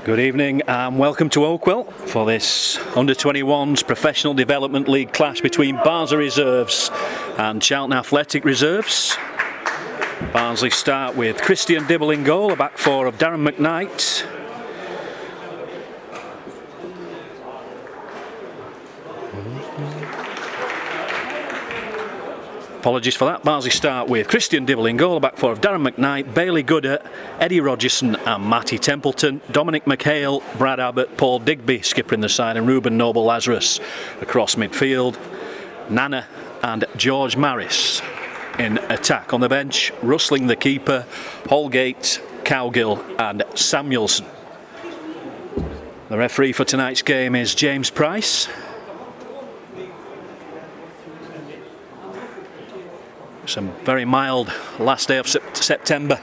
Good evening and welcome to Oakwell for this Under-21s Professional Development League clash between Barnsley Reserves and Charlton Athletic Reserves. Barnsley start with Christian Dibble in goal, a back four of Darren McKnight. Apologies for that. Barnsley start with Christian Dibble in goal, a back four of Darren McKnight, Bailey Gooder, Eddie Rogerson and Matty Templeton, Dominic McHale, Brad Abbott, Paul Digby skippering the side and Ruben Noble-Lazarus across midfield. Nana and George Maris in attack. On the bench, Rustling the keeper, Holgate, Cowgill and Samuelson. The referee for tonight's game is James Price. Some very mild last day of September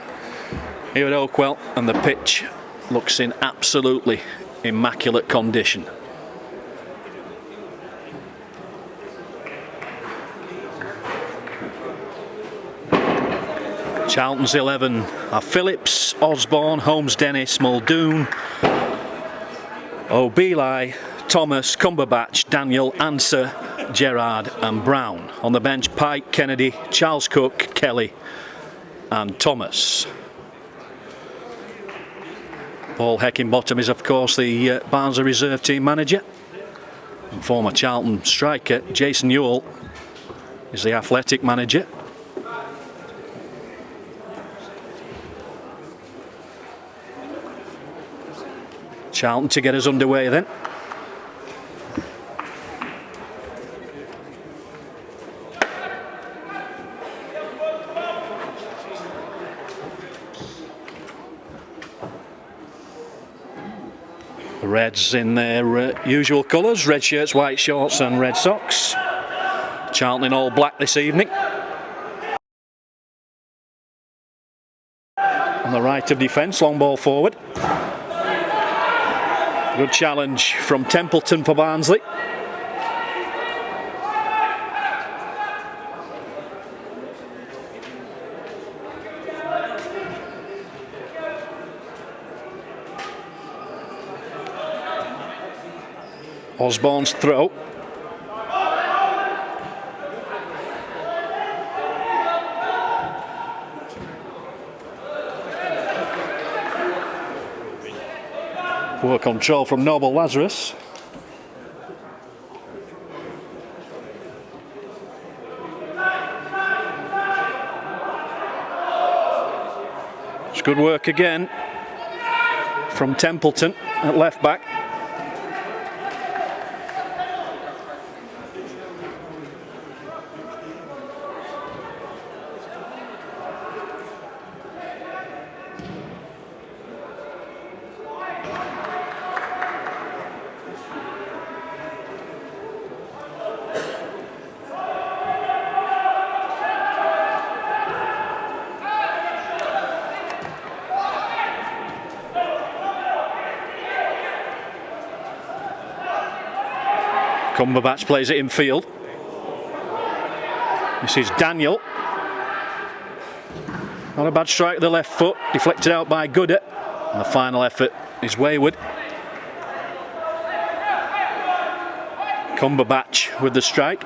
here at Oakwell, and the pitch looks in absolutely immaculate condition. Charlton's 11 are Phillips, Osborne, Holmes, Dennis, Muldoon, O'Beli, Thomas, Cumberbatch, Daniel, Answer, Gerard and Brown. On the bench, Pike, Kennedy, Charles Cook, Kelly and Thomas. Paul Heckingbottom is of course the Barnsley reserve team manager. And former Charlton striker Jason Ewell is the athletic manager. Charlton to get us underway then. The Reds in their usual colours, red shirts, white shorts and red socks. Charlton in all black this evening. On the right of defence, long ball forward. Good challenge from Templeton for Barnsley. Osborne's throw. Poor control from Noble-Lazarus. It's good work again from Templeton at left back. Cumberbatch plays it in field. This is Daniel. Not a bad strike with the left foot, deflected out by Gooder. And the final effort is wayward. Cumberbatch with the strike.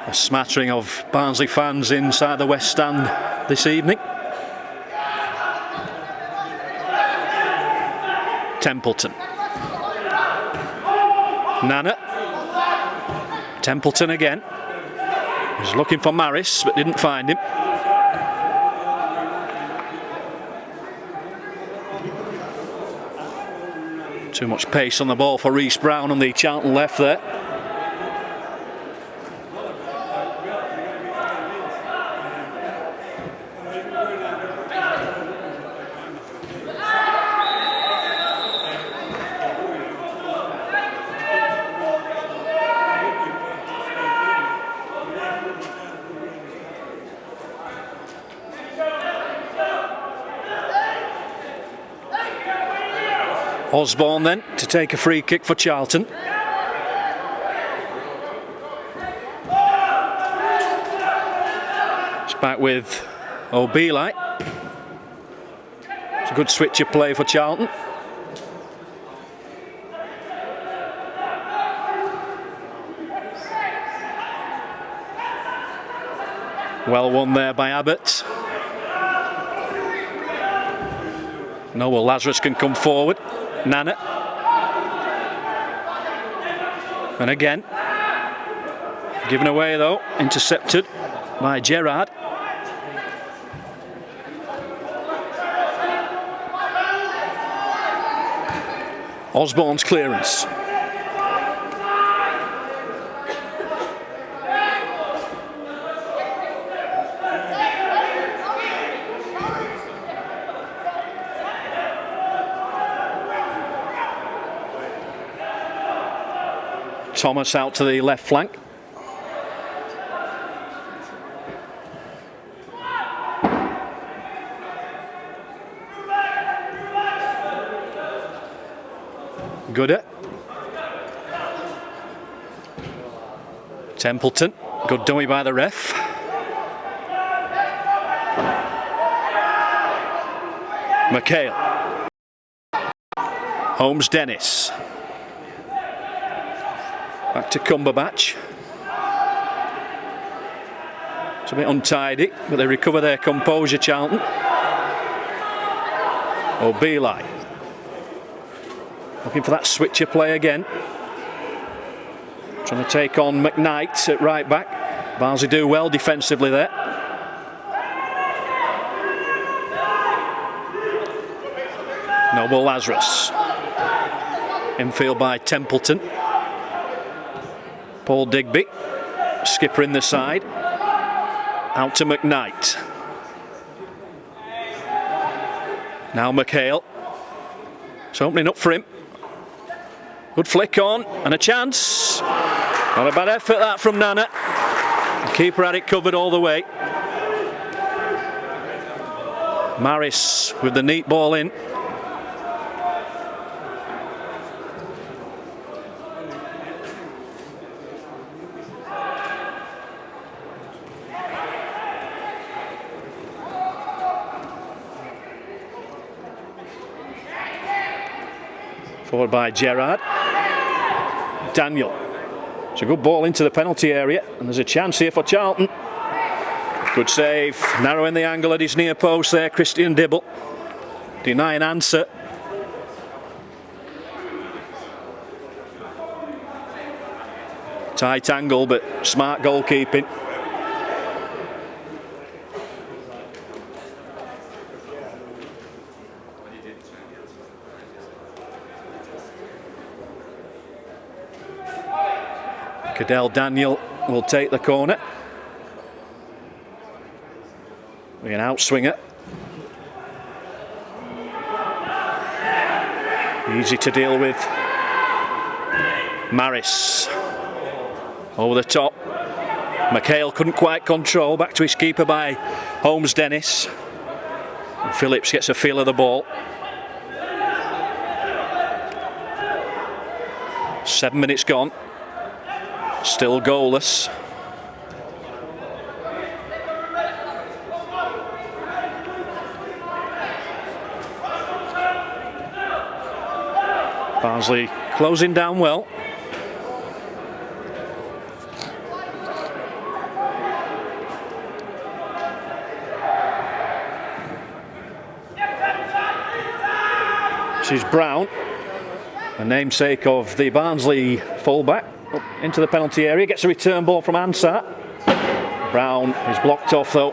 A smattering of Barnsley fans inside the West Stand this evening. Templeton. Nana. Templeton again. He's looking for Maris, but didn't find him. Too much pace on the ball for Reece Brown on the Charlton left there. Osborne then to take a free kick for Charlton. It's back with Oakwell. It's a good switch of play for Charlton. Well won there by Abbott. Noel Lazarus can come forward. Nana. And again. Given away though. Intercepted by Gerrard. Osborne's clearance. Thomas out to the left flank. Gooder. Templeton. Good dummy by the ref. McHale. Holmes Dennis. Back to Cumberbatch. It's a bit untidy, but they recover their composure, Charlton. Oakwell. Looking for that switcher play again. Trying to take on McKnight at right back. Barnsley do well defensively there. Noble Lazarus. Infield by Templeton. Paul Digby, skipper in the side, out to McKnight. Now McHale, it's opening up for him. Good flick on, and a chance. Not a bad effort that from Nana. The keeper had it covered all the way. Maris with the neat ball in. Forward by Gerrard. Daniel. It's a good ball into the penalty area, and there's a chance here for Charlton. Good save, narrowing the angle at his near post there, Christian Dibble. Denying answer. Tight angle, but smart goalkeeping. Cadell Daniel will take the corner. Be an outswinger. Easy to deal with. Maris. Over the top. McHale couldn't quite control. Back to his keeper by Holmes Dennis. And Phillips gets a feel of the ball. 7 minutes gone. Still goalless. Barnsley closing down well. This is Brown. the namesake of the Barnsley fullback, up into the penalty area, gets a return ball from Ansat. Brown is blocked off though.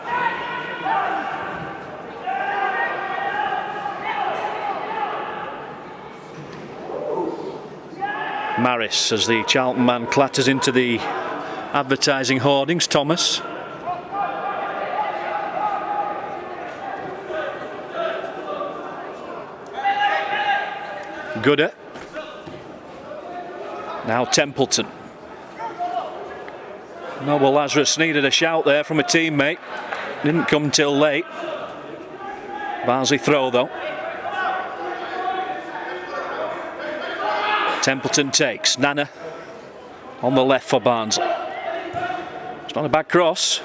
Maris, as the Charlton man clatters into the advertising hoardings. Thomas. Gooder. Now Templeton. Noble Lazarus needed a shout there from a teammate. Didn't come till late. Barnsley throw though. Templeton takes. Nana on the left for Barnsley. It's not a bad cross.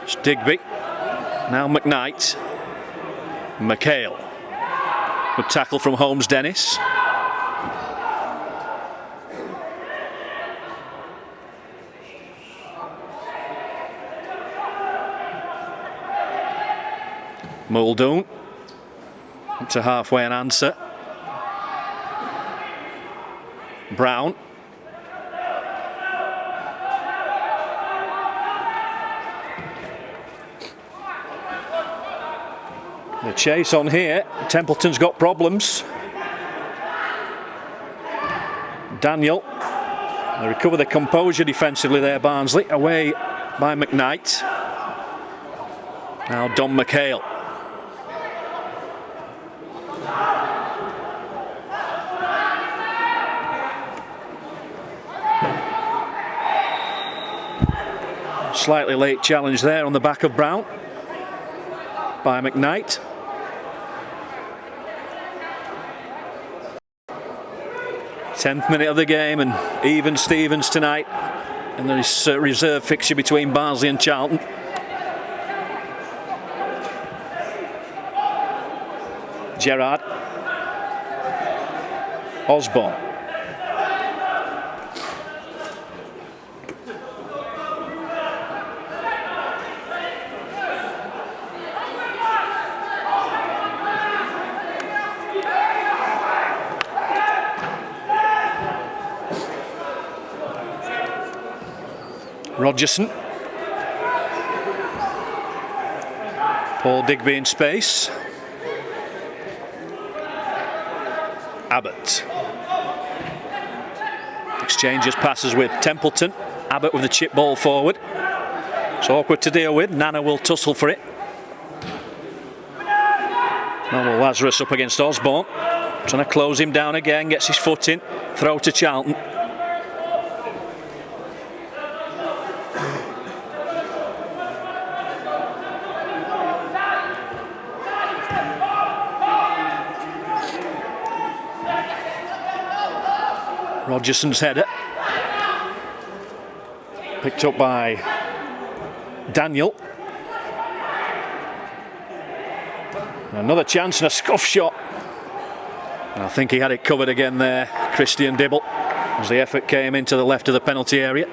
It's Digby. Now McKnight. McHale. Good tackle from Holmes Dennis. Muldoon. To halfway an answer. Brown. The chase on here. Templeton's got problems. Daniel. They recover the composure defensively there, Barnsley. Away by McKnight. Now Don McHale. Slightly late challenge there on the back of Brown by McKnight. Tenth minute of the game and even Stevens tonight in this reserve fixture between Barnsley and Charlton. Gerrard. Osborne. Rogerson. Paul Digby in space. Abbott. Exchanges passes with Templeton. Abbott with the chip ball forward. It's awkward to deal with. Nana will tussle for it. Noble Lazarus up against Osborne. Trying to close him down again. Gets his foot in. Throw to Charlton. Rogerson's header. Picked up by Daniel. Another chance and a scuff shot. And I think he had it covered again there, Christian Dibble, as the effort came into the left of the penalty area.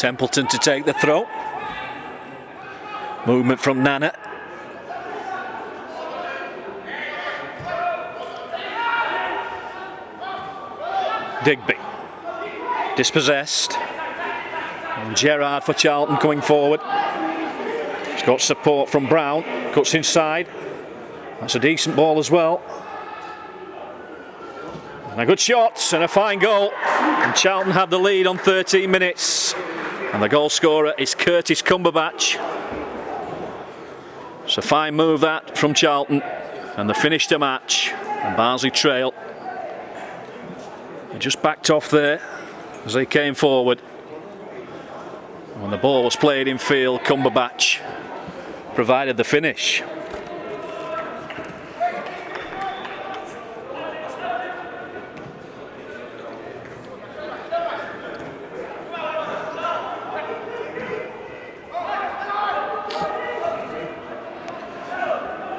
Templeton to take the throw. Movement from Nana. Digby. Dispossessed. And Gerrard for Charlton coming forward. He's got support from Brown. Cuts inside. That's a decent ball as well. And a good shot and a fine goal. And Charlton have the lead on 13 minutes. And the goal scorer is Curtis Cumberbatch. It's a fine move that from Charlton, and they finished the match, and Barnsley trail. They just backed off there as they came forward. When the ball was played in field, Cumberbatch provided the finish.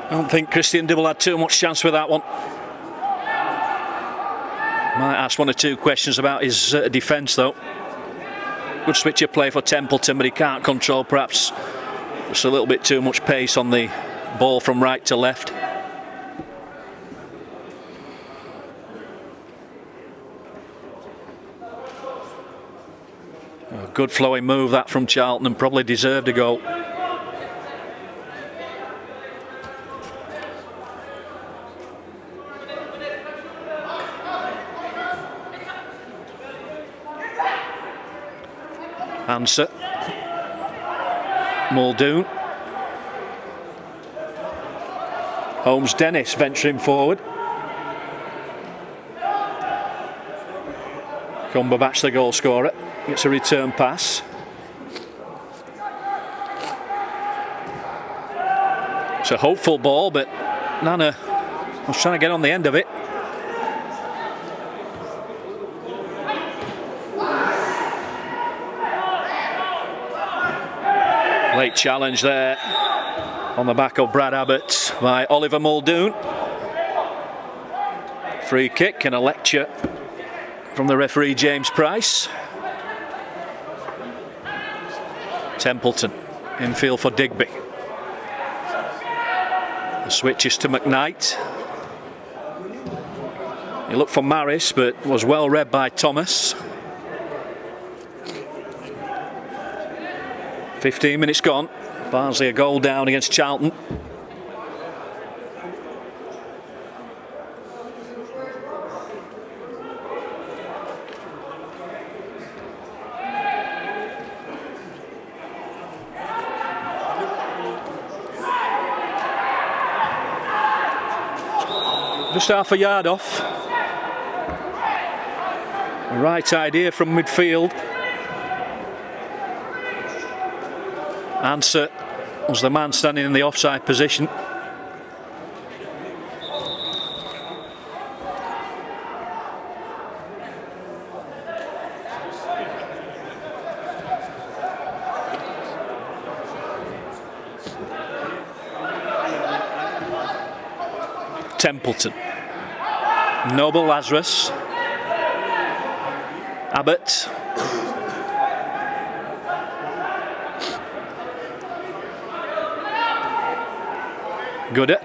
I don't think Christian Dibble had too much chance with that one. Might ask one or two questions about his defence though. Good switch of play for Templeton, but he can't control perhaps just a little bit too much pace on the ball from right to left. A good flowing move that from Charlton, and probably deserved a goal. Answer. Muldoon. Holmes Dennis venturing forward. Cumberbatch, the goal scorer, gets a return pass. It's a hopeful ball, but Nana was trying to get on the end of it. Late challenge there on the back of Brad Abbott by Oliver Muldoon. Free kick and a lecture from the referee James Price. Templeton infield for Digby. The switch is to McKnight. He looked for Maris but was well read by Thomas. 15 minutes gone. Barnsley a goal down against Charlton. Just half a yard off. The right idea from midfield. Answer was the man standing in the offside position. Templeton. Noble Lazarus. Abbott. Gooder.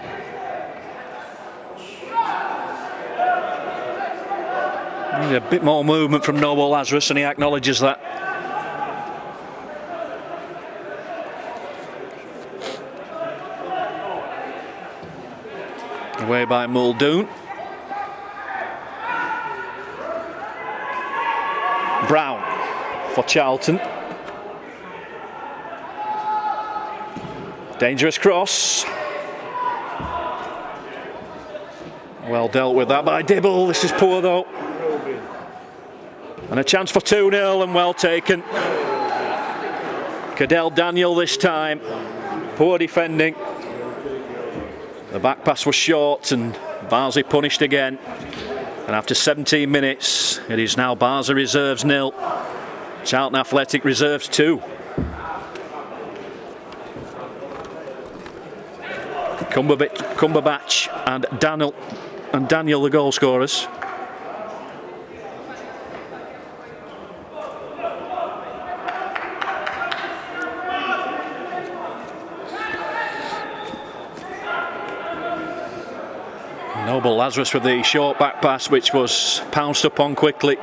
Need a bit more movement from Noble Lazarus, and he acknowledges that. Away by Muldoon. Brown for Charlton. Dangerous cross. Well dealt with that by Dibble. This is poor though. And a chance for 2-0, and well taken. Cadell Daniel this time. Poor defending. The back pass was short and Barnsley punished again. And after 17 minutes, it is now Barnsley reserves 0. Charlton Athletic reserves 2. Cumberbatch and Daniel the goal scorers. Noble Lazarus with the short back pass, which was pounced upon quickly.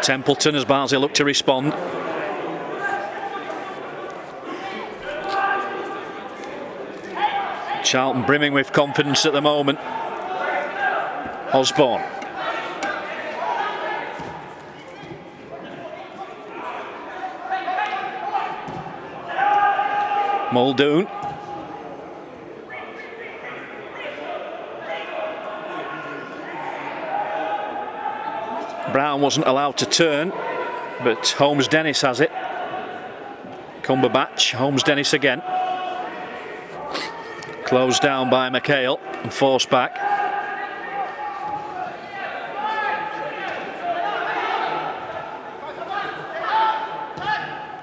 Templeton as Barnsley look to respond. Charlton brimming with confidence at the moment. Osborne. Muldoon. Brown wasn't allowed to turn, but Holmes-Dennis has it. Cumberbatch, Holmes-Dennis again. Closed down by McHale and forced back.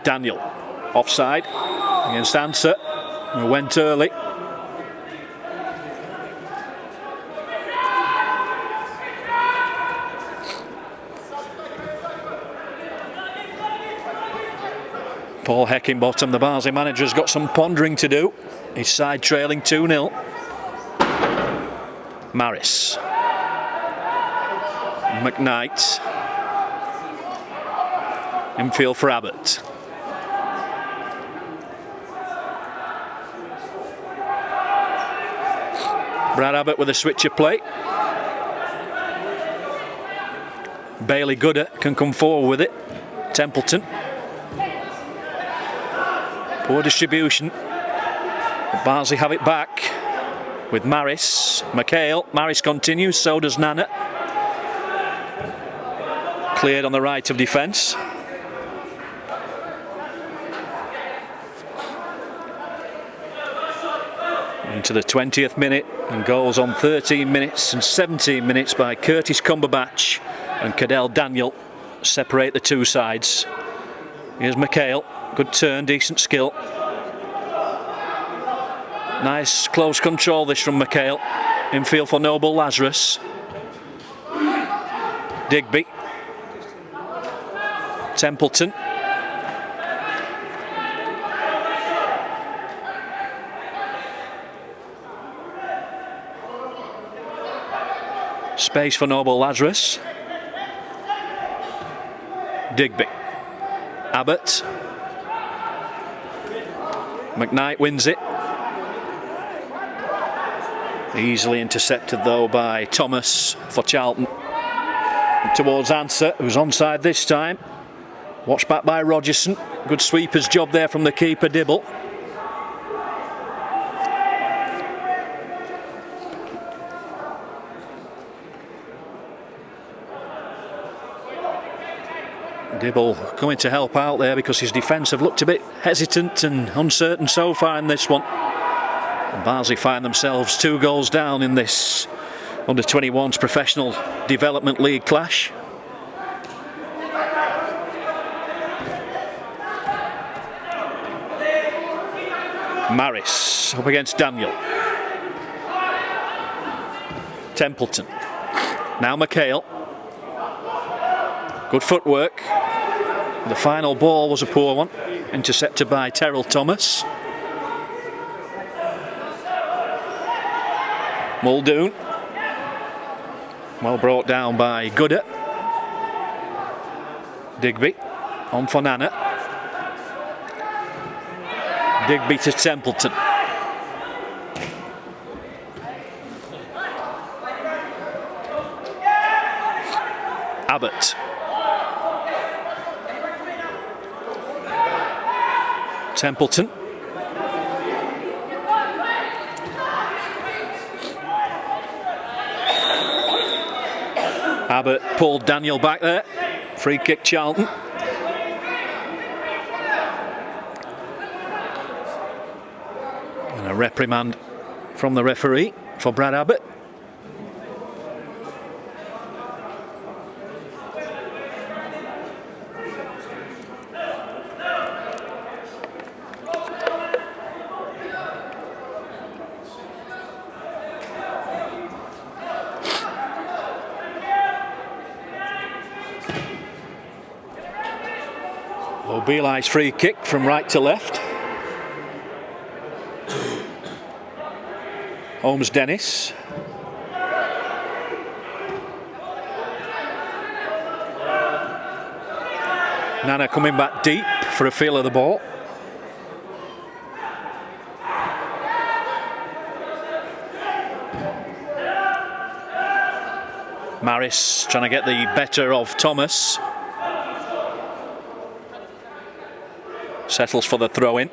Daniel, offside against Answer, who went early. Paul Heckingbottom, the Barnsley manager, has got some pondering to do. His side trailing 2-0. Maris. McKnight. Infield for Abbott. Brad Abbott with a switch of play. Bailey Gooder can come forward with it. Templeton. Poor distribution. Barnsley have it back with Maris. McHale. Maris continues, so does Nana. Cleared on the right of defence. Into the 20th minute, and goals on 13 minutes and 17 minutes by Curtis Cumberbatch and Cadell Daniel separate the two sides. Here's McHale. Good turn, decent skill. Nice close control this from McHale. Infield for Noble Lazarus. Digby. Templeton. Space for Noble Lazarus. Digby. Abbott. McKnight wins it. Easily intercepted though by Thomas for Charlton. Towards Answer, who's onside this time. Watched back by Rogerson. Good sweeper's job there from the keeper, Dibble. Dibble coming to help out there because his defence have looked a bit hesitant and uncertain so far in this one. And Barnsley find themselves 2 goals down in this under-21s professional development league clash. Maris up against Daniel. Templeton. Now McHale. Good footwork. The final ball was a poor one, intercepted by Terrell Thomas. Muldoon. Well brought down by Gooder. Digby on for Nana. Digby to Templeton. Abbott. Templeton. Abbott pulled Daniel back there. Free kick Charlton. And a reprimand from the referee for Brad Abbott. Beli's free kick from right to left. Holmes-Dennis. Nana coming back deep for a feel of the ball. Maris trying to get the better of Thomas. Settles for the throw-in.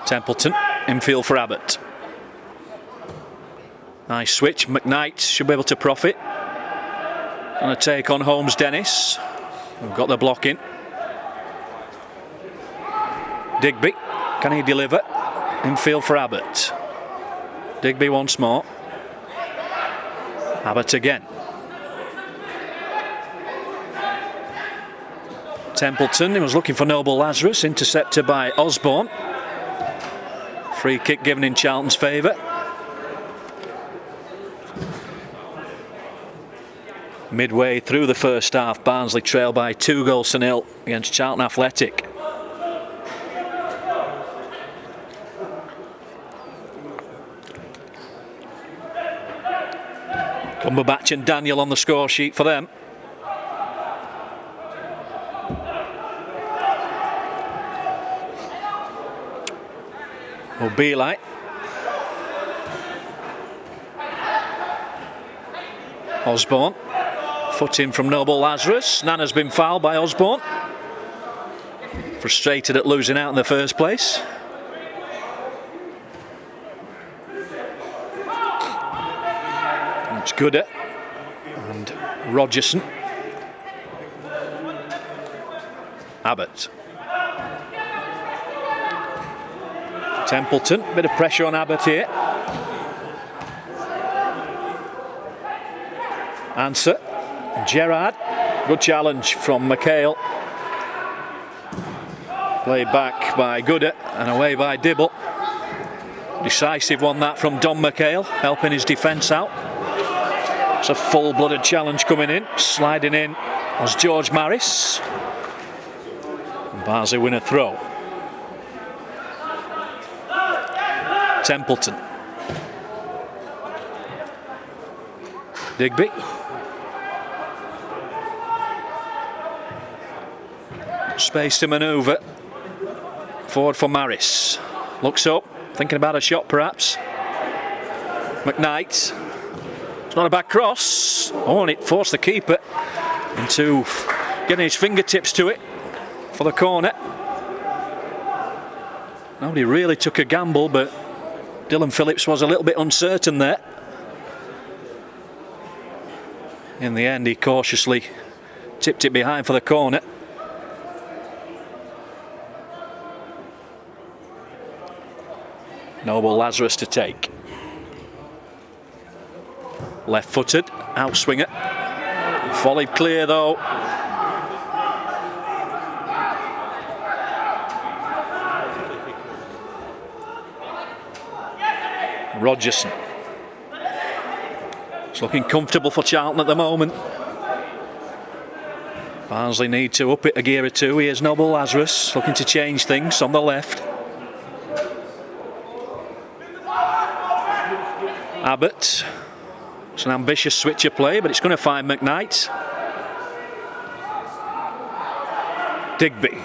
Templeton, infield for Abbott. Nice switch, McKnight should be able to profit. And a take on Holmes Dennis. We've got the block in. Digby, can he deliver? Infield for Abbott. Digby once more. Abbott again. Templeton, he was looking for Noble Lazarus, intercepted by Osborne. Free kick given in Charlton's favour. Midway through the first half, Barnsley trail by 2-0 against Charlton Athletic. Cumberbatch and Daniel on the score sheet for them. O'Beelite. Osborne. Foot in from Noble Lazarus. Nana's been fouled by Osborne. Frustrated at losing out in the first place. It's Gooder and Rogerson. Abbott. Templeton, bit of pressure on Abbott here. Answer. Gerrard, good challenge from McHale. Played back by Gooder and away by Dibble. Decisive one that from Don McHale, helping his defence out. It's a full-blooded challenge coming in. Sliding in was George Maris. And Barnsley win a throw. Templeton. Digby. Space to manoeuvre. Forward for Maris. Looks up, thinking about a shot perhaps. McKnight. It's not a bad cross. Oh, and it forced the keeper into getting his fingertips to it for the corner. Nobody really took a gamble, but Dylan Phillips was a little bit uncertain there. In the end, he cautiously tipped it behind for the corner. Noble Lazarus to take. Left-footed, outswinger. Volleyed clear though. Rogerson. It's looking comfortable for Charlton at the moment. Barnsley need to up it a gear or two. Here's Noble Lazarus looking to change things on the left. Abbott. It's an ambitious switcher play, but it's going to find McKnight. Digby.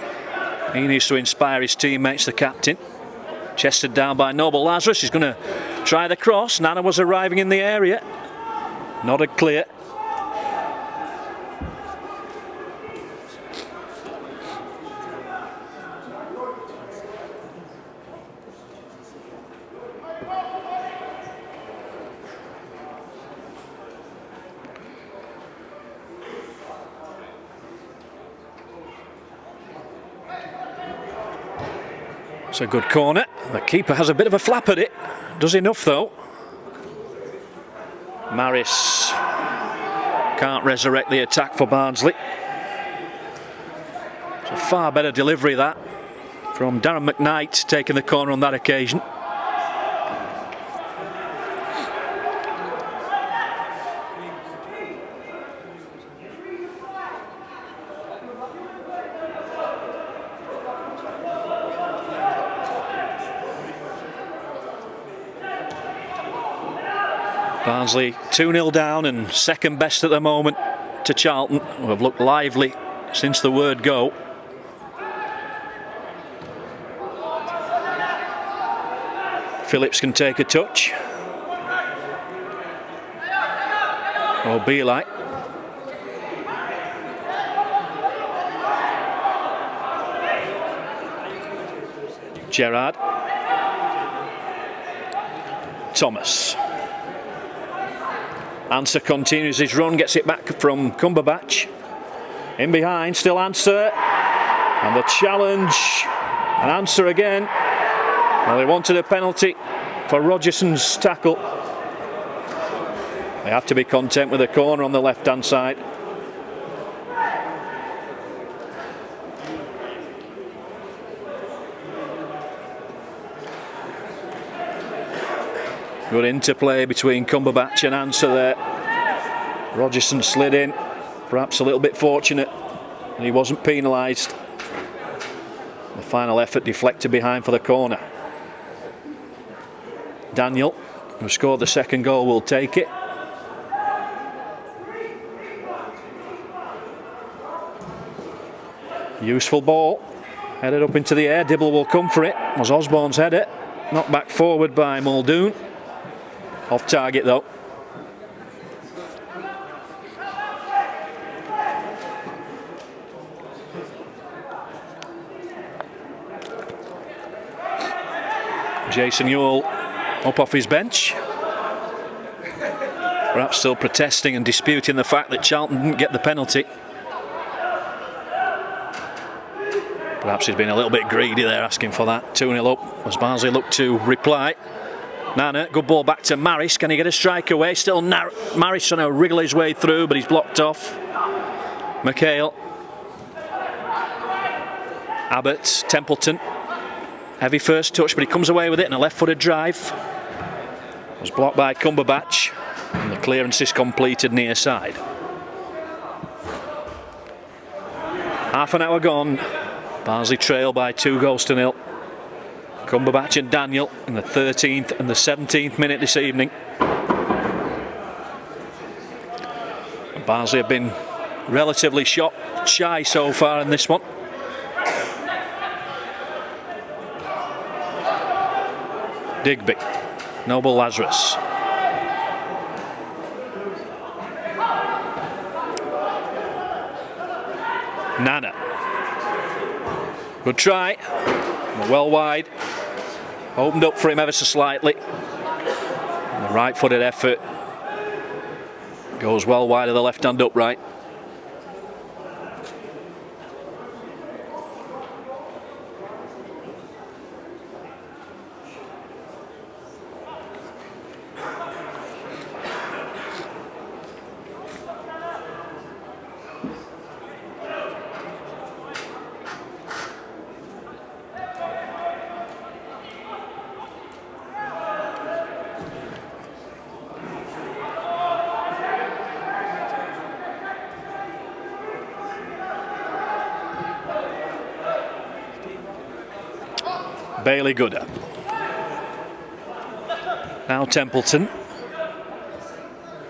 He needs to inspire his teammates, the captain. Chested down by Noble Lazarus. He's going to try the cross. Nana was arriving in the area. Nodded clear. It's a good corner. The keeper has a bit of a flap at it. Does enough though. Maris can't resurrect the attack for Barnsley. It's a far better delivery that from Darren McKnight, taking the corner on that occasion. Barnsley 2-0 down and second best at the moment to Charlton, who have looked lively since the word go. Phillips can take a touch. O'Beelite. Gerrard. Thomas. Answer continues his run, gets it back from Cumberbatch. In behind, still Answer. And the challenge, and Answer again. Well, they wanted a penalty for Rogerson's tackle. They have to be content with a corner on the left-hand side. Good interplay between Cumberbatch and Answer there. Rogerson slid in, perhaps a little bit fortunate, and he wasn't penalised. The final effort deflected behind for the corner. Daniel, who scored the second goal, will take it. Useful ball, headed up into the air. Dibble will come for it. It was Osborne's header, knocked back forward by Muldoon. Off target though. Jason Ewell up off his bench. Perhaps still protesting and disputing the fact that Charlton didn't get the penalty. Perhaps he's been a little bit greedy there, asking for that. 2-0 up as Barnsley look to reply. Nana, good ball back to Maris. Can he get a strike away? Still Maris trying to wriggle his way through, but he's blocked off. McHale. Abbott, Templeton. Heavy first touch, but he comes away with it in a left-footed drive. Was blocked by Cumberbatch, and the clearance is completed near side. Half an hour gone. Barnsley trail by 2-0. Cumberbatch and Daniel in the 13th and the 17th minute this evening. And Barnsley have been relatively shot shy so far in this one. Digby, Noble Lazarus. Nana. Good try, well wide. Opened up for him ever so slightly. And the right-footed effort goes well wide of the left-hand upright. Bailey Gooder. Now Templeton.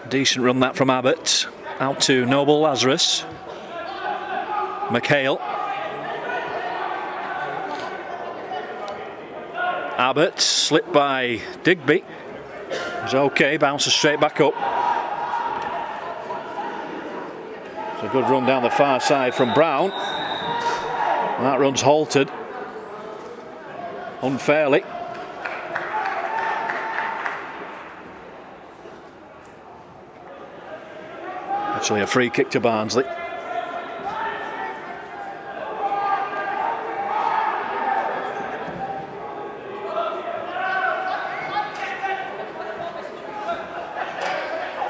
Decent run that from Abbott. Out to Noble Lazarus. McHale. Abbott slipped by Digby. It's okay, bounces straight back up. It's a good run down the far side from Brown. And that run's halted unfairly. Actually a free kick to Barnsley.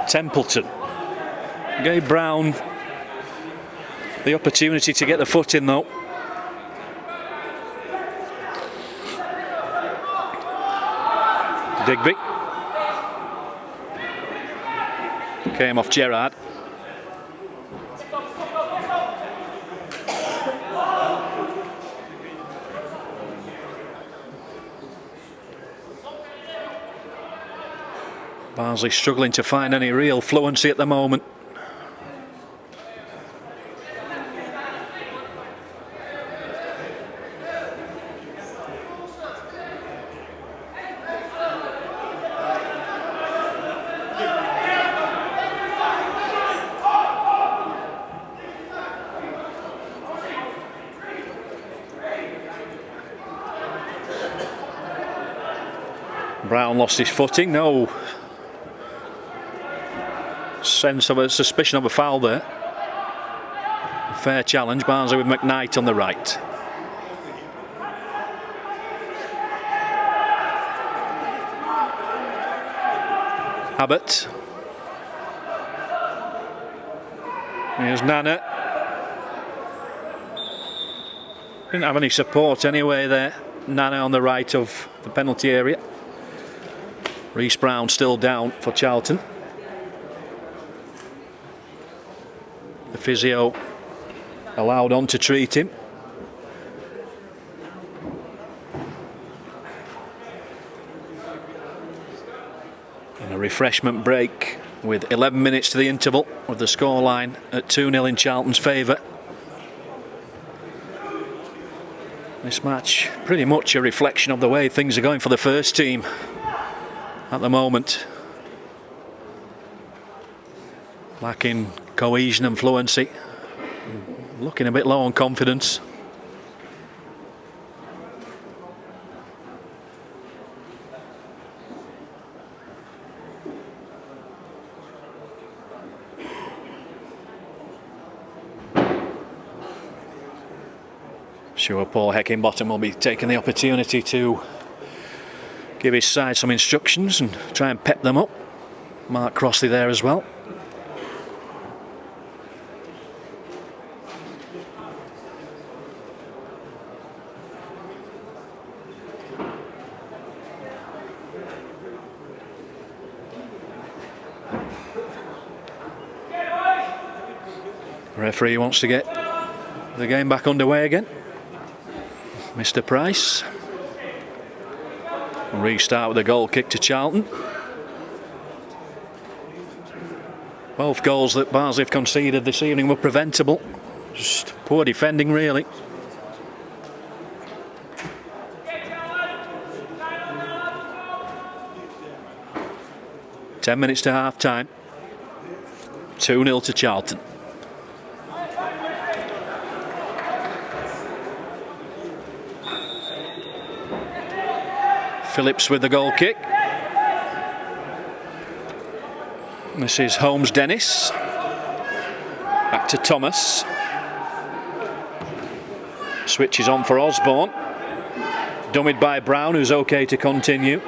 Templeton gave Brown the opportunity to get the foot in though. Digby came off Gerrard. Barnsley struggling to find any real fluency at the moment. Brown lost his footing. No sense of a suspicion of a foul there. Fair challenge. Barnsley with McKnight on the right. Abbott. Here's Nana. Didn't have any support anyway there. Nana on the right of the penalty area. Reece Brown still down for Charlton. The physio allowed on to treat him. And a refreshment break with 11 minutes to the interval, with the scoreline at 2-0 in Charlton's favour. This match pretty much a reflection of the way things are going for the first team at the moment. Lacking cohesion and fluency. Looking a bit low on confidence. Sure, Paul Heckingbottom will be taking the opportunity to give his side some instructions and try and pep them up. Mark Crossley there as well. The referee wants to get the game back underway again. Mr. Price. Restart with a goal kick to Charlton. Both goals that Barnsley have conceded this evening were preventable. Just poor defending, really. Ten minutes to half time. 2-0 to Charlton. Phillips with the goal kick. This is Holmes Dennis. Back to Thomas. Switches on for Osborne. Dummied by Brown, who's okay to continue.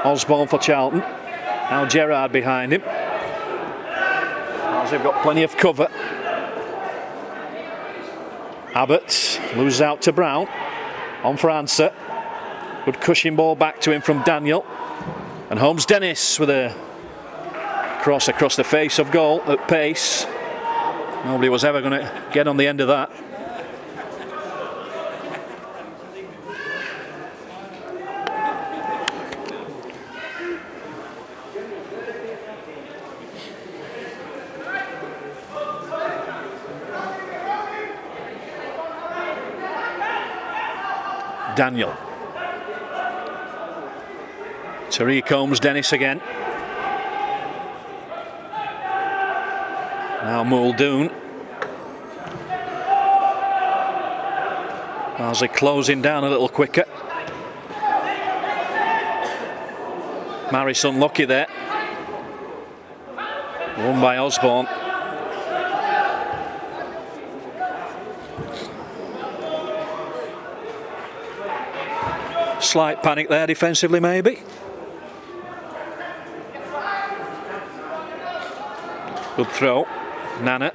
Osborne for Charlton. Now Gerrard behind him. As they've got plenty of cover. Abbott loses out to Brown. On for answer. Good cushion ball back to him from Daniel. And Holmes Dennis with a cross across the face of goal at pace. Nobody was ever going to get on the end of that. Daniel. Tariq Holmes Dennis again. Now Muldoon. Barnsley closing down a little quicker. Maris unlucky there. Won by Osborne. Slight panic there defensively, maybe. Good throw. Nana.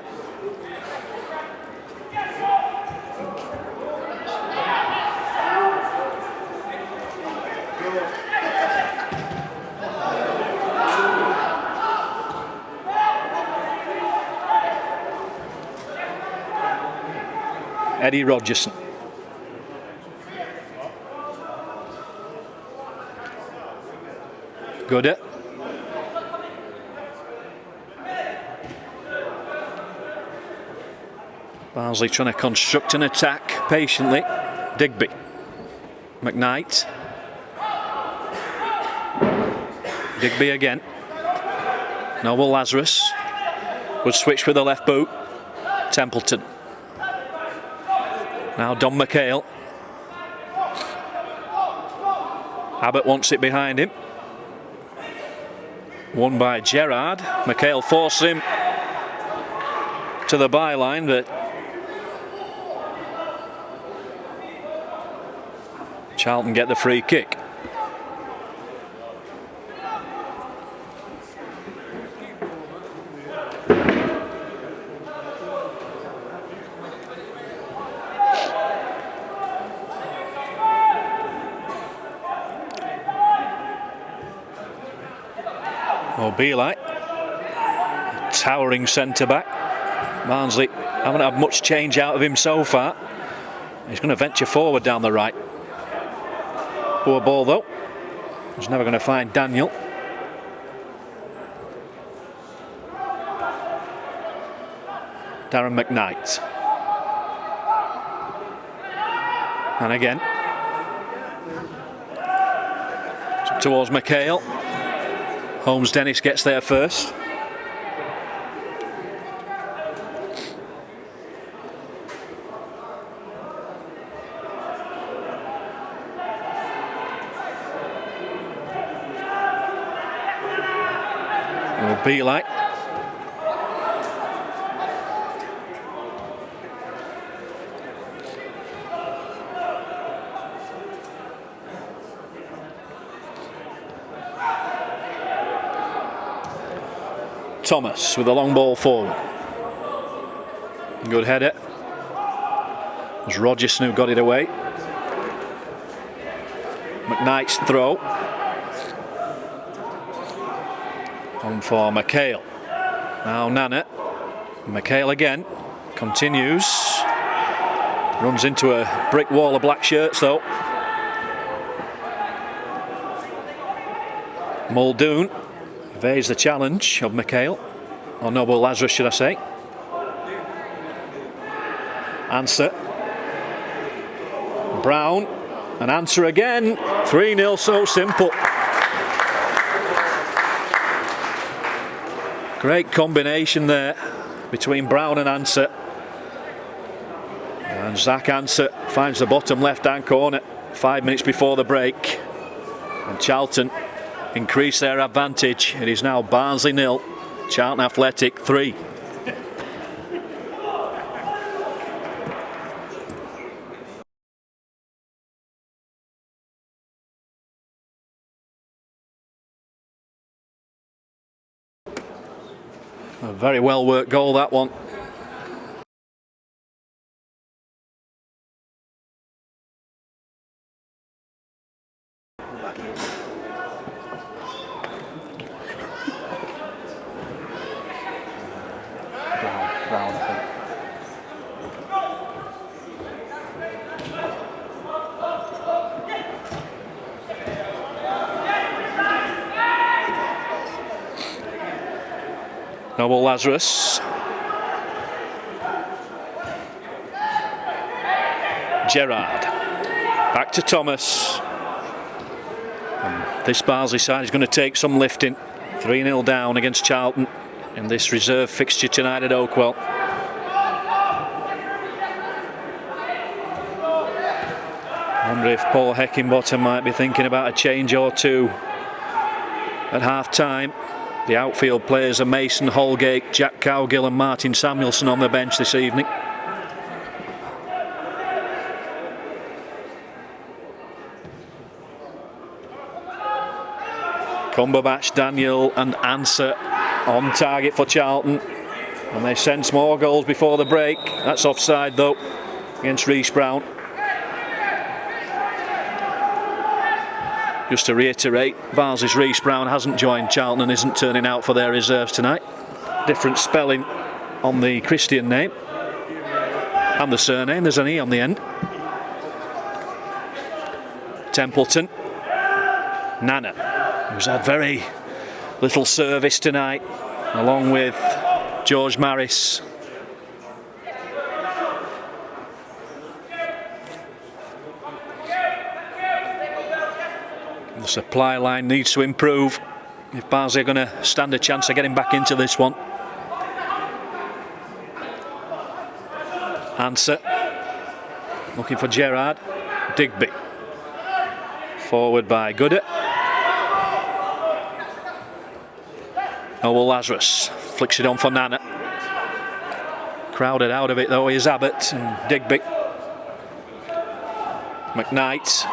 Eddie Rogerson. Gooder. Barnsley trying to construct an attack patiently. Digby. McKnight. Digby again. Noble Lazarus. Good switch with the left boot. Templeton. Now Don McHale. Abbott wants it behind him. Won by Gerrard. McHale forced him to the byline, but Charlton get the free kick. Oakwell, towering centre-back. Barnsley haven't had much change out of him so far. He's going to venture forward down the right. Poor ball though. He's never going to find Daniel. Darren McKnight. And again. Towards McHale. Holmes Dennis gets there first. Oakwell. Thomas with a long ball forward. Good header. It was Rogerson who got it away. McKnight's throw. On for McHale. Now Nana. McHale again. Continues. Runs into a brick wall of black shirts though. Muldoon evades the challenge of McHale. Or Noble Lazarus, should I say. Answer. Brown. And Answer again. 3-0, so simple. Great combination there between Brown and Answer. And Zach Answer finds the bottom left-hand corner 5 minutes before the break. And Charlton increase their advantage. It is now Barnsley 0, Charlton Athletic 3. A very well worked goal, that one. Brown, I think. Noble Lazarus. Gerrard. Back to Thomas. And this Barnsley side is going to take some lifting. 3-0 down against Charlton in this reserve fixture tonight at Oakwell. I wonder if Paul Heckingbottom might be thinking about a change or two at half-time. The outfield players are Mason Holgate, Jack Cowgill and Martin Samuelson on the bench this evening. Cumberbatch, Daniel and Answer on target for Charlton. And they sense more goals before the break. That's offside though against Reece Brown. Just to reiterate, Barnsley's Reece Brown hasn't joined Charlton and isn't turning out for their reserves tonight. Different spelling on the Christian name and the surname, there's an E on the end. Templeton. Nana, who's had very little service tonight, along with George Maris. The supply line needs to improve if Barnsley are going to stand a chance of getting back into this one. Answer. Looking for Gerrard. Digby. Forward by Goodett. Noel Lazarus flicks it on for Nana. Crowded out of it though is Abbott and Digby. McKnight.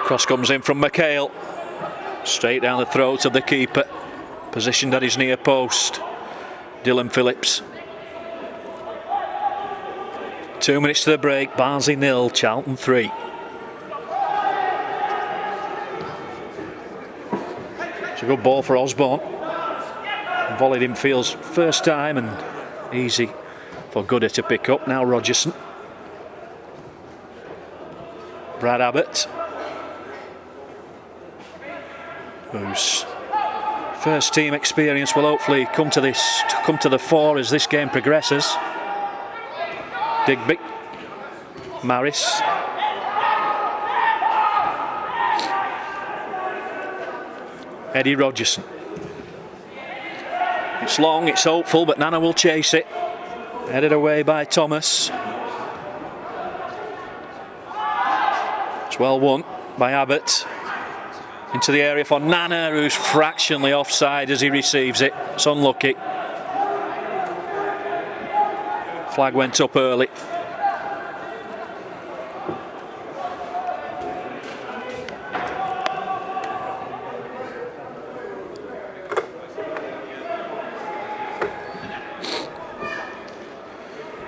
Cross comes in from McHale. Straight down the throat of the keeper. Positioned at his near post. Dylan Phillips. 2 minutes to the break. Barnsley 0, Charlton 3. It's a good ball for Osborne. Volleyed in fields first time and easy for Goodett to pick up. Now Rogerson. Brad Abbott. Whose first team experience will hopefully come to the fore as this game progresses. Digby. Maris. Eddie Rogerson. It's long, it's hopeful, but Nana will chase it. Headed away by Thomas. It's well won by Abbott. Into the area for Nana, who's fractionally offside as he receives it. It's unlucky. Flag went up early.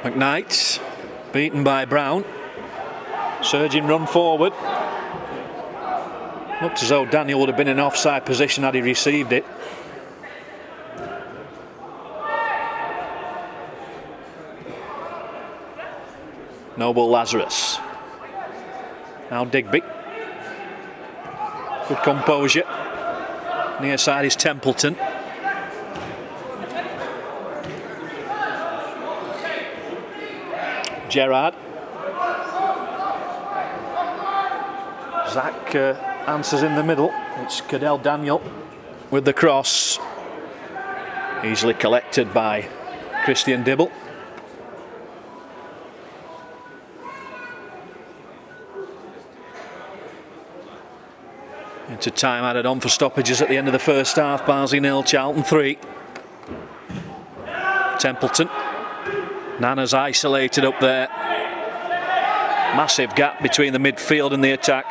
McKnight, beaten by Brown. Surging run forward. Looked as though Daniel would have been in offside position had he received it. Noble Lazarus. Now Digby. Good composure. Near side is Templeton. Gerrard. Zach answers in the middle. It's Cadell Daniel with the cross. Easily collected by Christian Dibble. Into time added on for stoppages at the end of the first half. Barnsley 0, Charlton 3. Templeton. Nana's isolated up there. Massive gap between the midfield and the attack.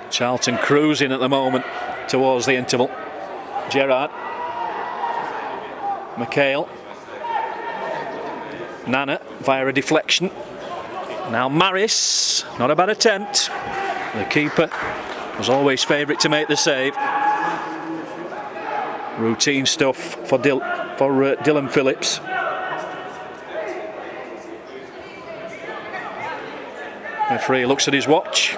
Charlton cruising at the moment towards the interval. Gerrard. McHale. Nana via a deflection. Now Maris, not a bad attempt. The keeper was always favourite to make the save. Routine stuff for Dylan Phillips. Referee looks at his watch.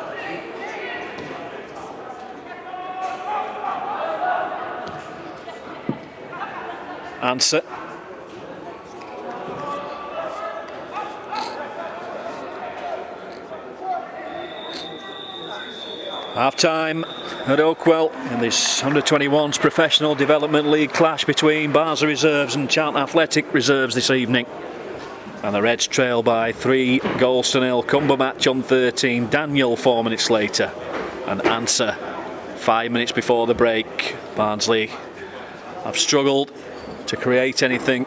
Answer. Half time at Oakwell in this Under-21s Professional Development League clash between Barnsley reserves and Charlton Athletic reserves this evening. And the Reds trail by 3 goals to 0. Cumberbatch on 13. Daniel 4 minutes later. And Answer 5 minutes before the break. Barnsley have struggled to create anything.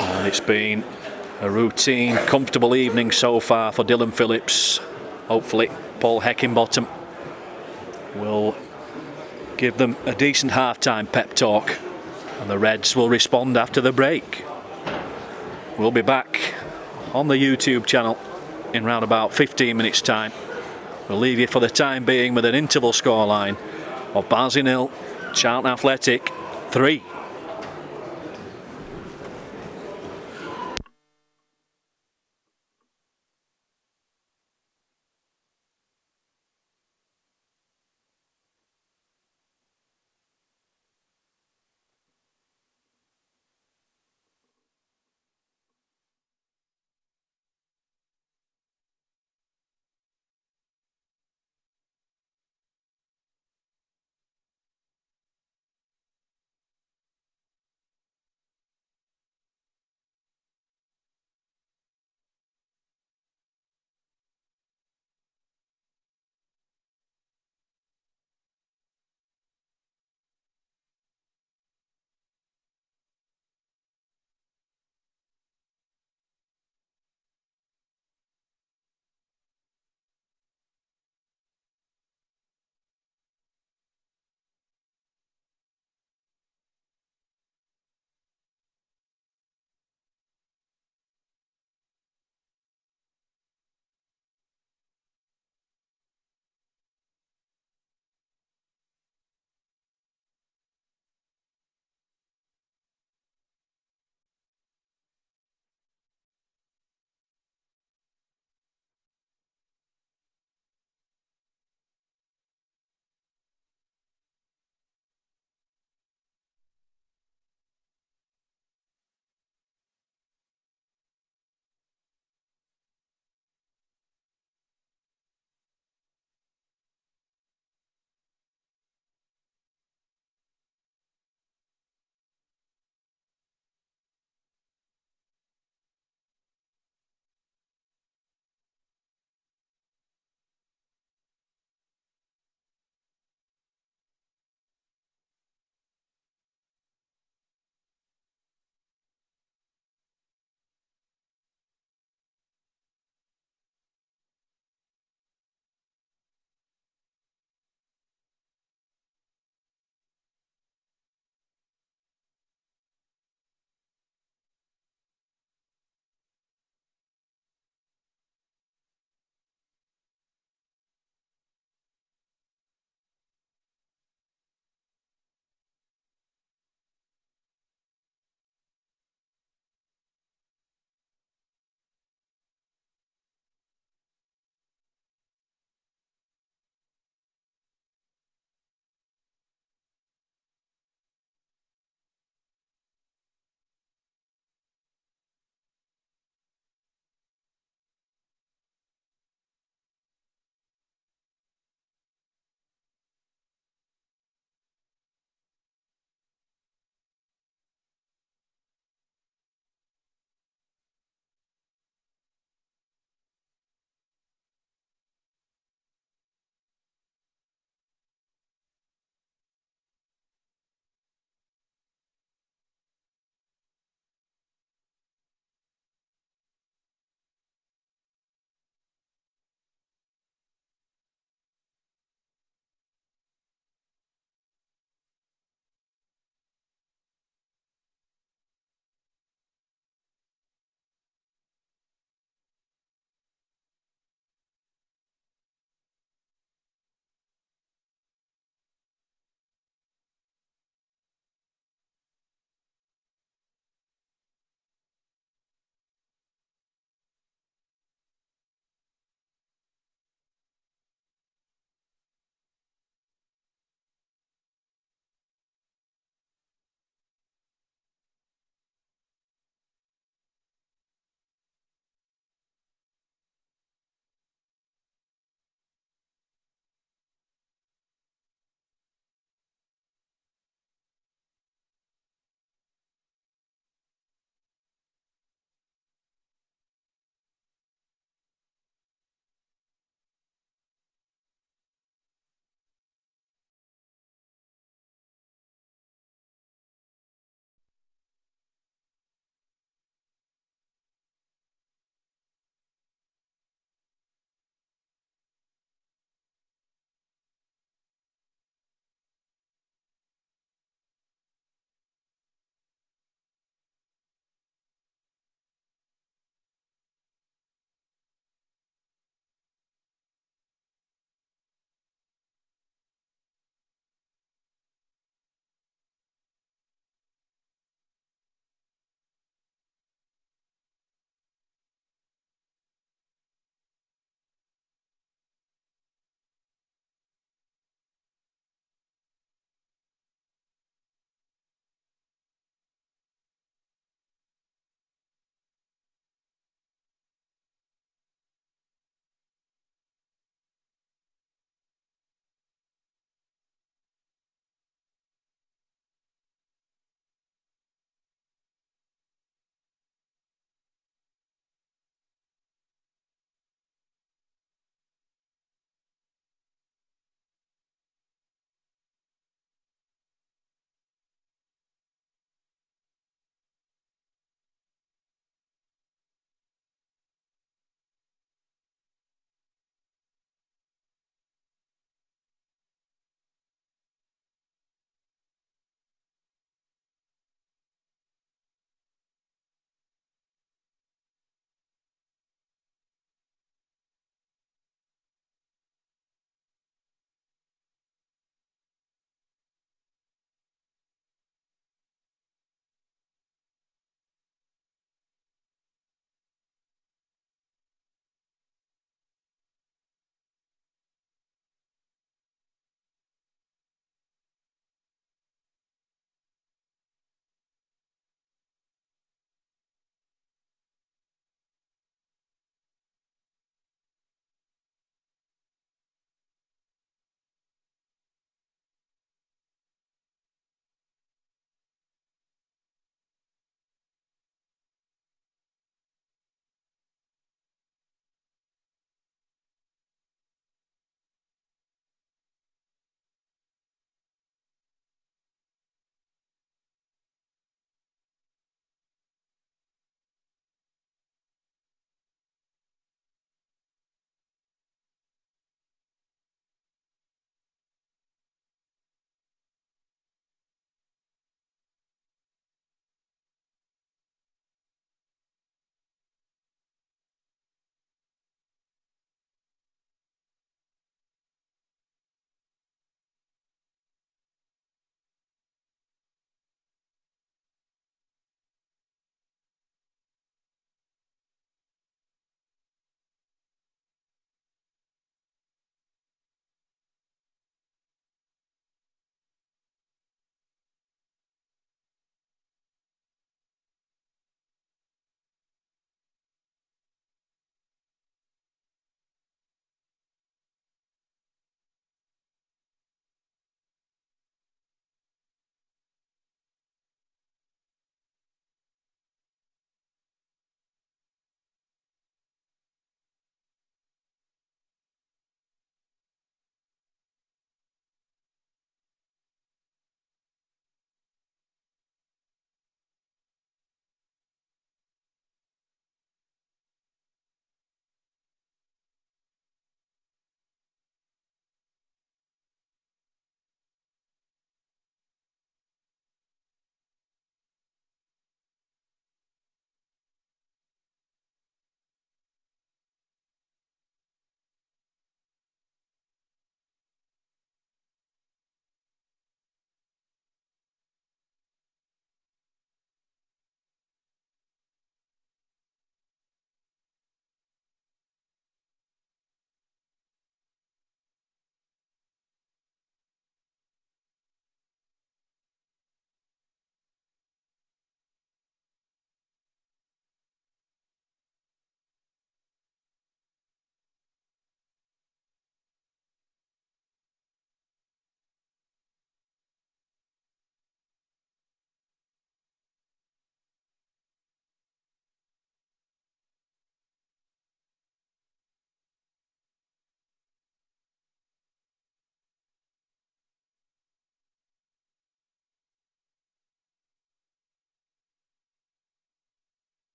And it's been a routine, comfortable evening so far for Dylan Phillips. Hopefully Paul Heckingbottom will give them a decent half-time pep talk and the Reds will respond after the break. We'll be back on the YouTube channel in round about 15 minutes time. We'll leave you for the time being with an interval scoreline of Barnsley 0, Charlton Athletic 3.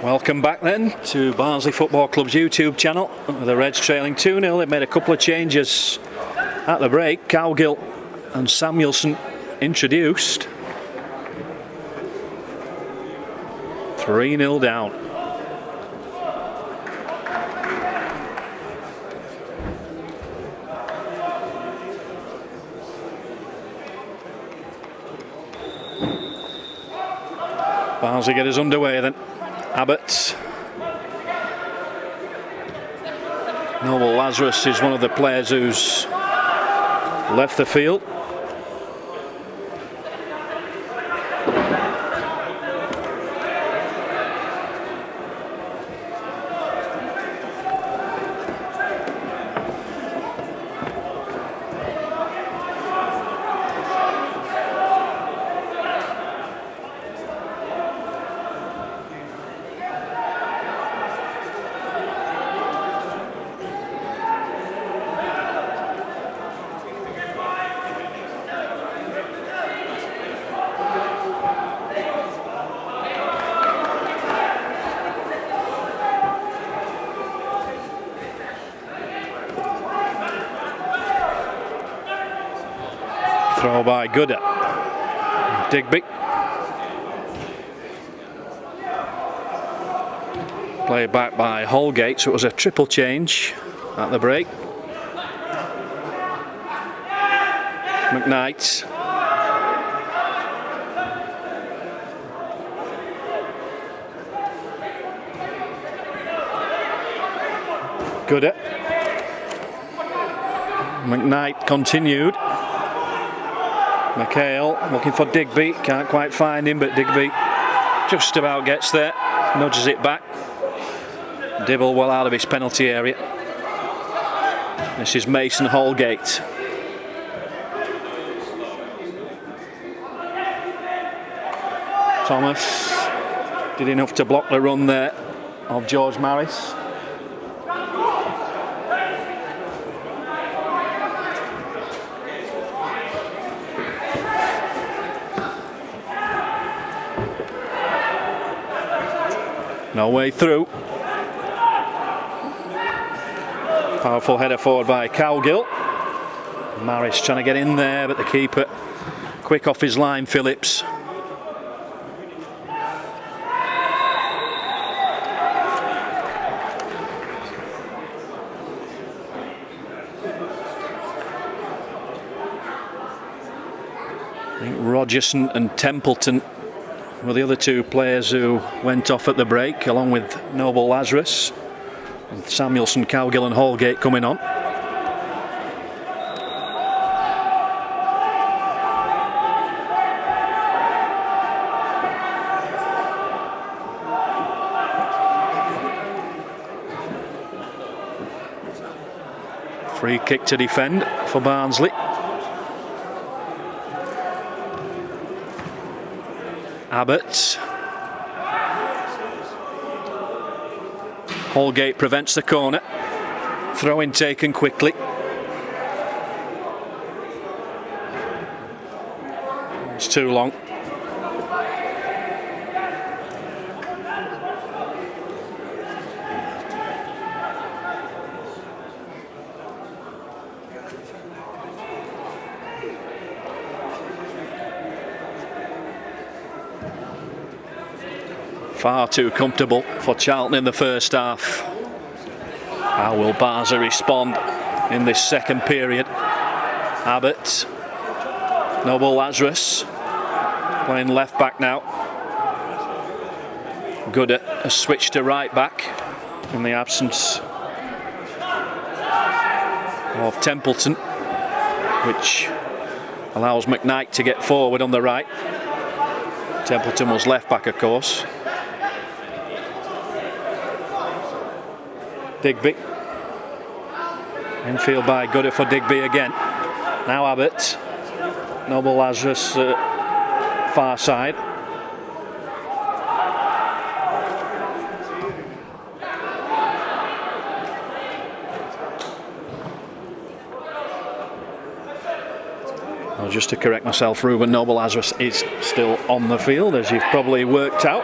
Welcome back then to Barnsley Football Club's YouTube channel. The Reds trailing 2-0. They've made a couple of changes at the break. Cowgill and Samuelson introduced. 3-0 down. Barnsley get us underway then. Abbott. Noble Lazarus is one of the players who's left the field. Throw by Gooder. Digby. Play back by Holgate, so it was a triple change at the break. McKnight. Gooder. McKnight continued. McHale looking for Digby, can't quite find him, but Digby just about gets there, nudges it back. Dibble well out of his penalty area. This is Mason Holgate. Thomas did enough to block the run there of George Maris. No way through. Powerful header forward by Cowgill. Maris trying to get in there, but the keeper quick off his line, Phillips. I think Rogerson and Templeton were the other two players who went off at the break, along with Noble Lazarus, and Samuelson, Cowgill and Holgate coming on. Free kick to defend for Barnsley. Abbott. Holgate prevents the corner. Throw in taken quickly. It's too long. Far too comfortable for Charlton in the first half. How will Barnsley respond in this second period? Abbott. Noble Lazarus playing left back now. Good at a switch to right back in the absence of Templeton, which allows McKnight to get forward on the right. Templeton was left back, of course. Digby. Infield by Gooder for Digby again. Now Abbott. Noble Lazarus far side. Well, just to correct myself, Ruben Noble Lazarus is still on the field, as you've probably worked out.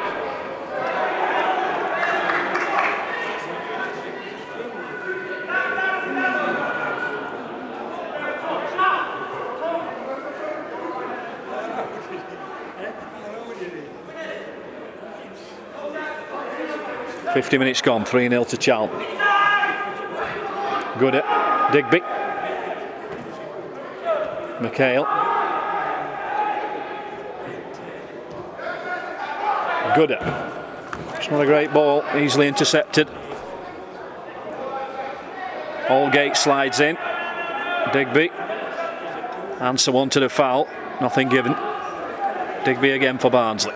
50 minutes gone, 3-0 to Charlton. Good at Digby. McHale. Good at. It's not a great ball, easily intercepted. Holgate slides in. Digby. Answer wanted a foul, nothing given. Digby again for Barnsley.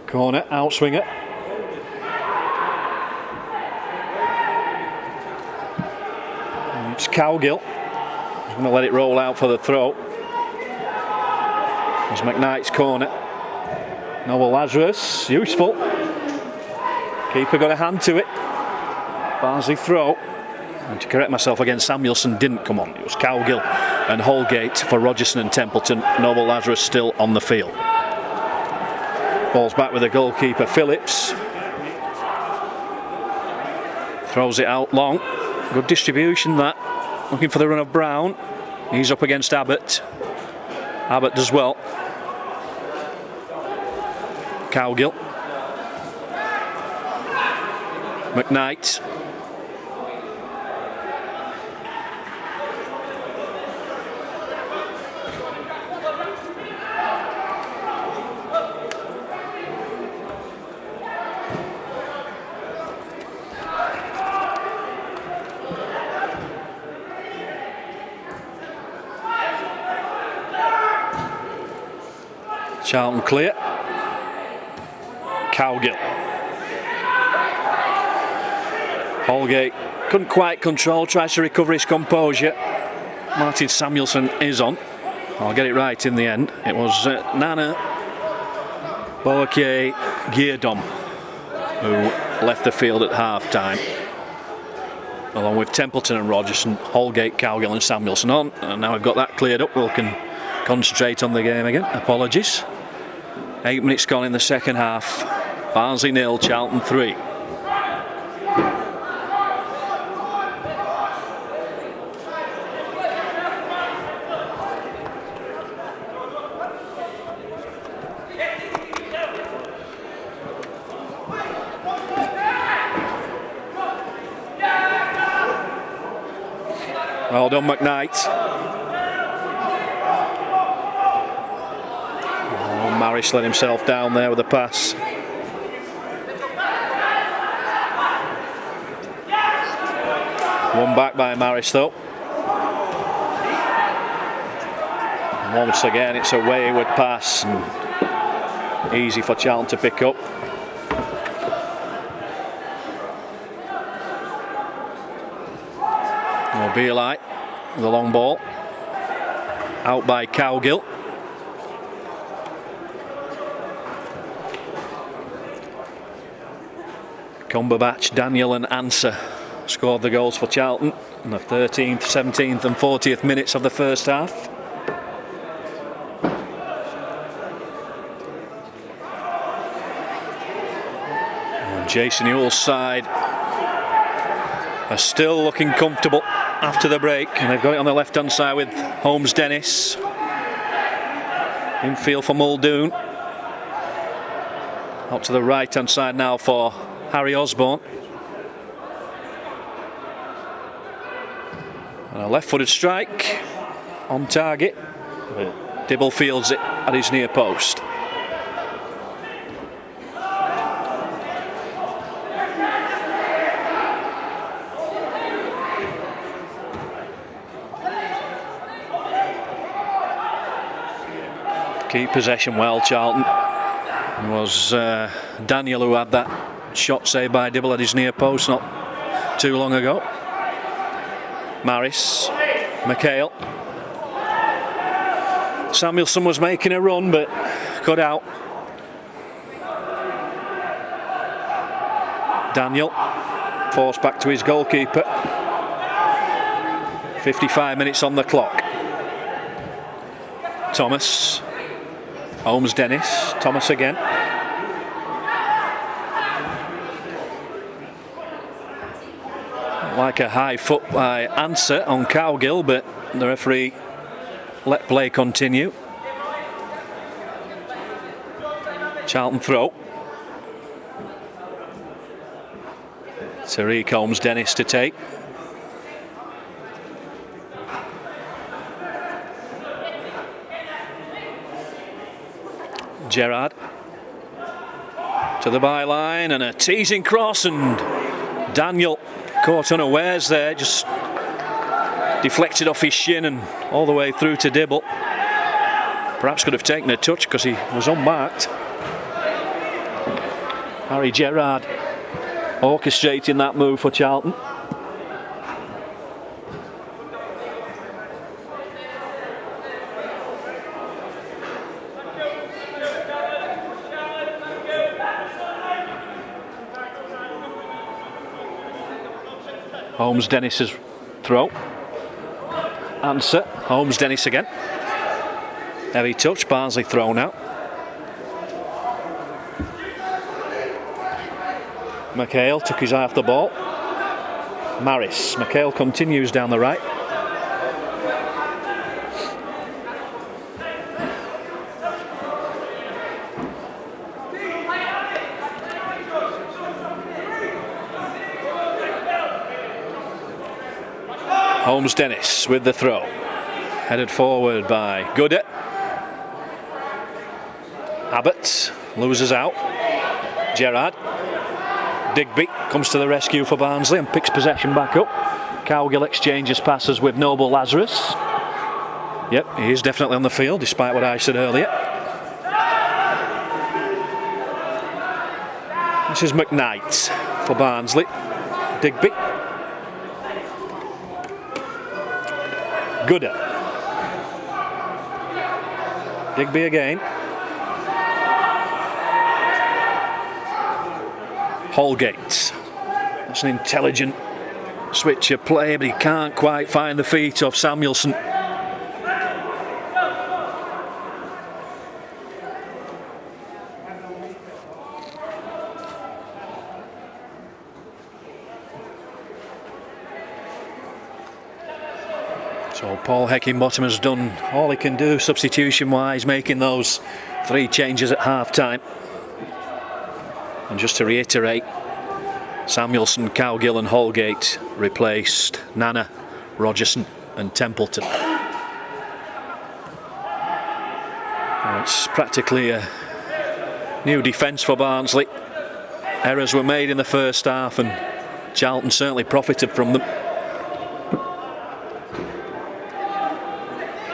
Corner, outswinger. It's Cowgill. He's going to let it roll out for the throw. It's McKnight's corner. Noble Lazarus, useful. Keeper got a hand to it. Barnsley throw. And to correct myself again, Samuelson didn't come on. It was Cowgill and Holgate for Rogerson and Templeton. Noble Lazarus still on the field. Ball's back with the goalkeeper, Phillips. Throws it out long. Good distribution that. Looking for the run of Brown. He's up against Abbott. Abbott does well. Cowgill. McKnight. Charlton clear. Cowgill. Holgate couldn't quite control, tries to recover his composure. Martin Samuelson is on. I'll get it right in the end. It was Nana Boakye Geardom who left the field at half time, along with Templeton and Rogerson, Holgate, Cowgill and Samuelson on. And now we've got that cleared up, we can concentrate on the game again. Apologies. 8 minutes gone in the second half. Barnsley 0, Charlton 3. Well done, McKnight. Maris let himself down there with a pass. One back by Maris though. And once again it's a wayward pass and easy for Charlton to pick up. Beelite with a long ball. Out by Cowgill. Cumberbatch, Daniel and Answer scored the goals for Charlton in the 13th, 17th and 40th minutes of the first half. And Jason Ewell's side are still looking comfortable after the break, and they've got it on the left hand side with Holmes Dennis. Infield for Muldoon. Out to the right hand side now for Harry Osborne. And a left-footed strike on target. Dibble fields it at his near post. Keep possession well, Charlton. It was Daniel who had that shot saved by Dibble at his near post not too long ago. Maris, McHale. Samuelson was making a run but cut out. Daniel forced back to his goalkeeper. 55 minutes on the clock. Thomas. Holmes Dennis. Thomas again. Like a high foot by Answer on Cowgill, but the referee let play continue. Charlton throw. Tariq Holmes Dennis to take. Gerrard to the byline and a teasing cross, and Daniel caught unawares there, just deflected off his shin and all the way through to Dibble. Perhaps could have taken a touch because he was unmarked. Harry Gerrard orchestrating that move for Charlton. Holmes Dennis's throw. Answer. Holmes Dennis again. Heavy touch. Barnsley throw now. McHale took his eye off the ball. Maris. McHale continues down the right. Holmes Dennis with the throw. Headed forward by Gooder. Abbott loses out. Gerrard. Digby comes to the rescue for Barnsley and picks possession back up. Cowgill exchanges passes with Noble Lazarus. Yep, he is definitely on the field, despite what I said earlier. This is McKnight for Barnsley. Digby. Gooder. Digby again. Holgate. That's an intelligent switch of play, but he can't quite find the feet of Samuelson. So Paul Heckingbottom has done all he can do substitution-wise, making those 3 changes at half-time. And just to reiterate, Samuelson, Cowgill and Holgate replaced Nana, Rogerson and Templeton. Well, it's practically a new defence for Barnsley. Errors were made in the first half and Charlton certainly profited from them.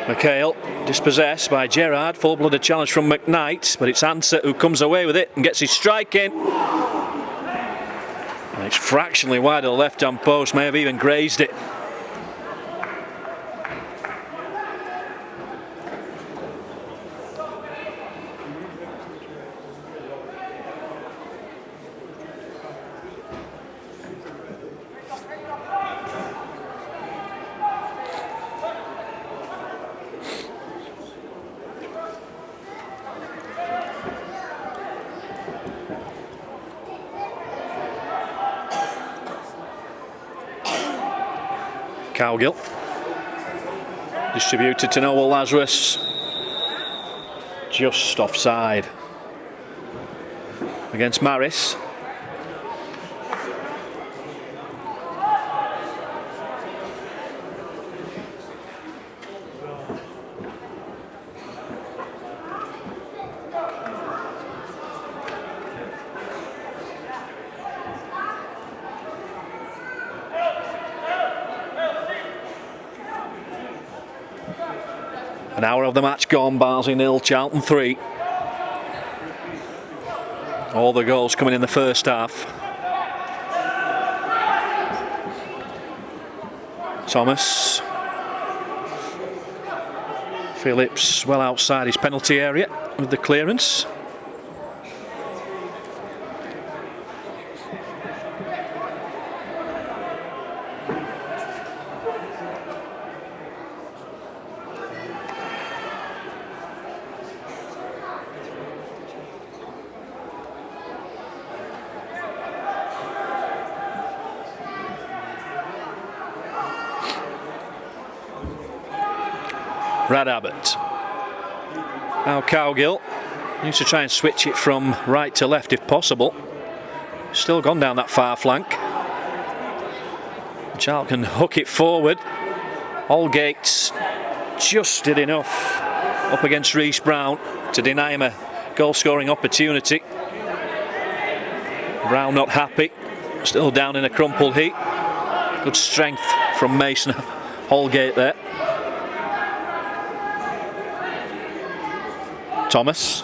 McHale dispossessed by Gerrard, full-blooded challenge from McKnight, but it's Ansett who comes away with it and gets his strike in. And it's fractionally wide of the left-hand post, may have even grazed it. Cowgill distributed to Noel Lazarus, just offside against Maris. An hour of the match gone, Barnsley 0, Charlton 3. All the goals coming in the first half. Thomas. Phillips well outside his penalty area with the clearance. Brad Abbott. Now Cowgill needs to try and switch it from right to left if possible. Still gone down that far flank. Charlton can hook it forward. Holgate just did enough up against Reece Brown to deny him a goal scoring opportunity. Brown not happy, still down in a crumpled heap. Good strength from Mason Holgate there. Thomas.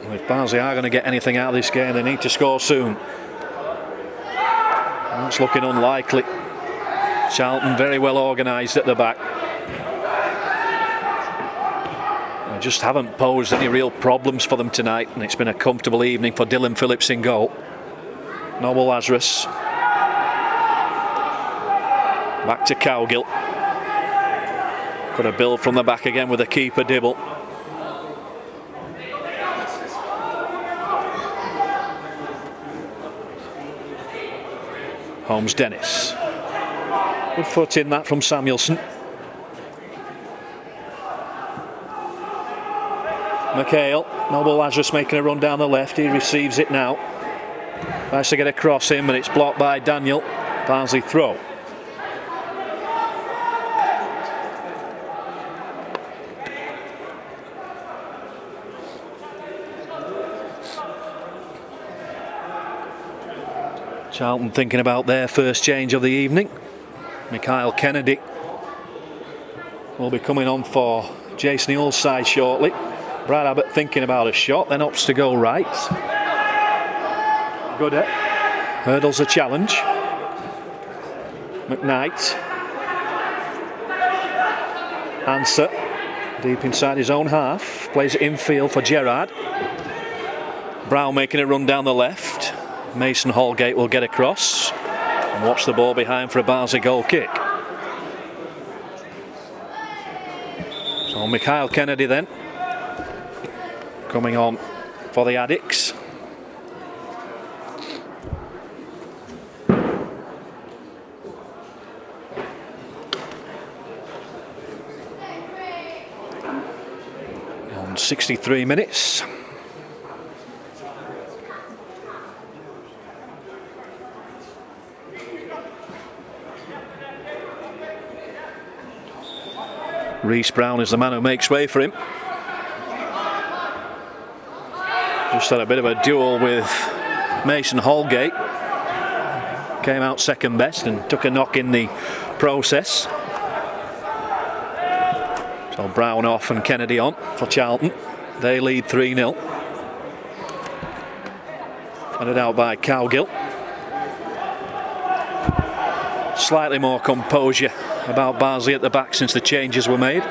If Barnsley are going to get anything out of this game, they need to score soon. That's looking unlikely. Charlton very well organised at the back. They just haven't posed any real problems for them tonight, and it's been a comfortable evening for Dylan Phillips in goal. Noble Lazarus. Back to Cowgill. Got a build from the back again with the keeper Dibble. Holmes Dennis. Good foot in that from Samuelson. McHale. Noble Lazarus making a run down the left. He receives it now. Tries to get across him, and it's blocked by Daniel. Barnsley throw. Charlton thinking about their first change of the evening. Mikhail Kennedy will be coming on for Jason Earl's side shortly. Brad Abbott thinking about a shot, then opts to go right. Good hurdles a challenge. McKnight. Answer. Deep inside his own half. Plays it infield for Gerrard. Brown making a run down the left. Mason Holgate will get across and watch the ball behind for a Barnsley goal kick. So Mikhail Kennedy then coming on for the Addicts. On 63 minutes. Reece Brown is the man who makes way for him. Just had a bit of a duel with Mason Holgate. Came out second best and took a knock in the process. So Brown off and Kennedy on for Charlton. They lead 3-0. Headed out by Cowgill. Slightly more composure about Barnsley at the back since the changes were made.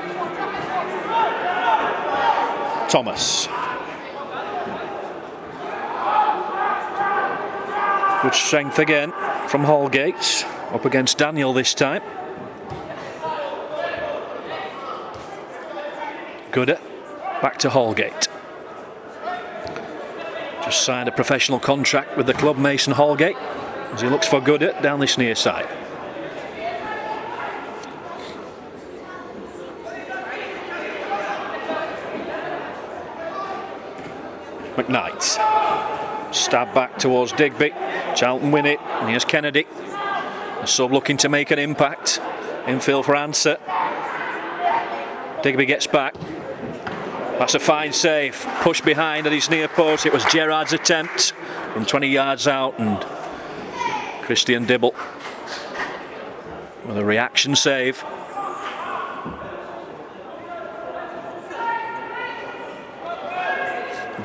Thomas. Good strength again from Holgate. Up against Daniel this time. Good. Back to Holgate. Just signed a professional contract with the club, Mason Holgate, as he looks for Gooder down this near side. McKnight. Stab back towards Digby. Charlton win it. And here's Kennedy. The sub looking to make an impact. Infield for Answer. Digby gets back. That's a fine save. Push behind at his near post. It was Gerrard's attempt from 20 yards out, and Christian Dibble with a reaction save.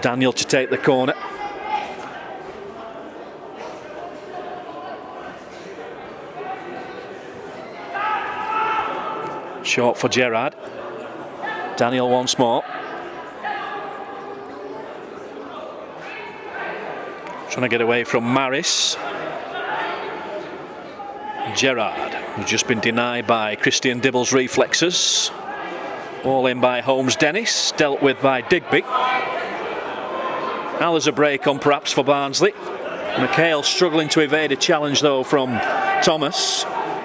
Daniel to take the corner. Short for Gerrard. Daniel once more. Trying to get away from Maris. Gerrard, who's just been denied by Christian Dibble's reflexes. All in by Holmes Dennis, dealt with by Digby. Now there's a break on perhaps for Barnsley. McHale struggling to evade a challenge though from Thomas.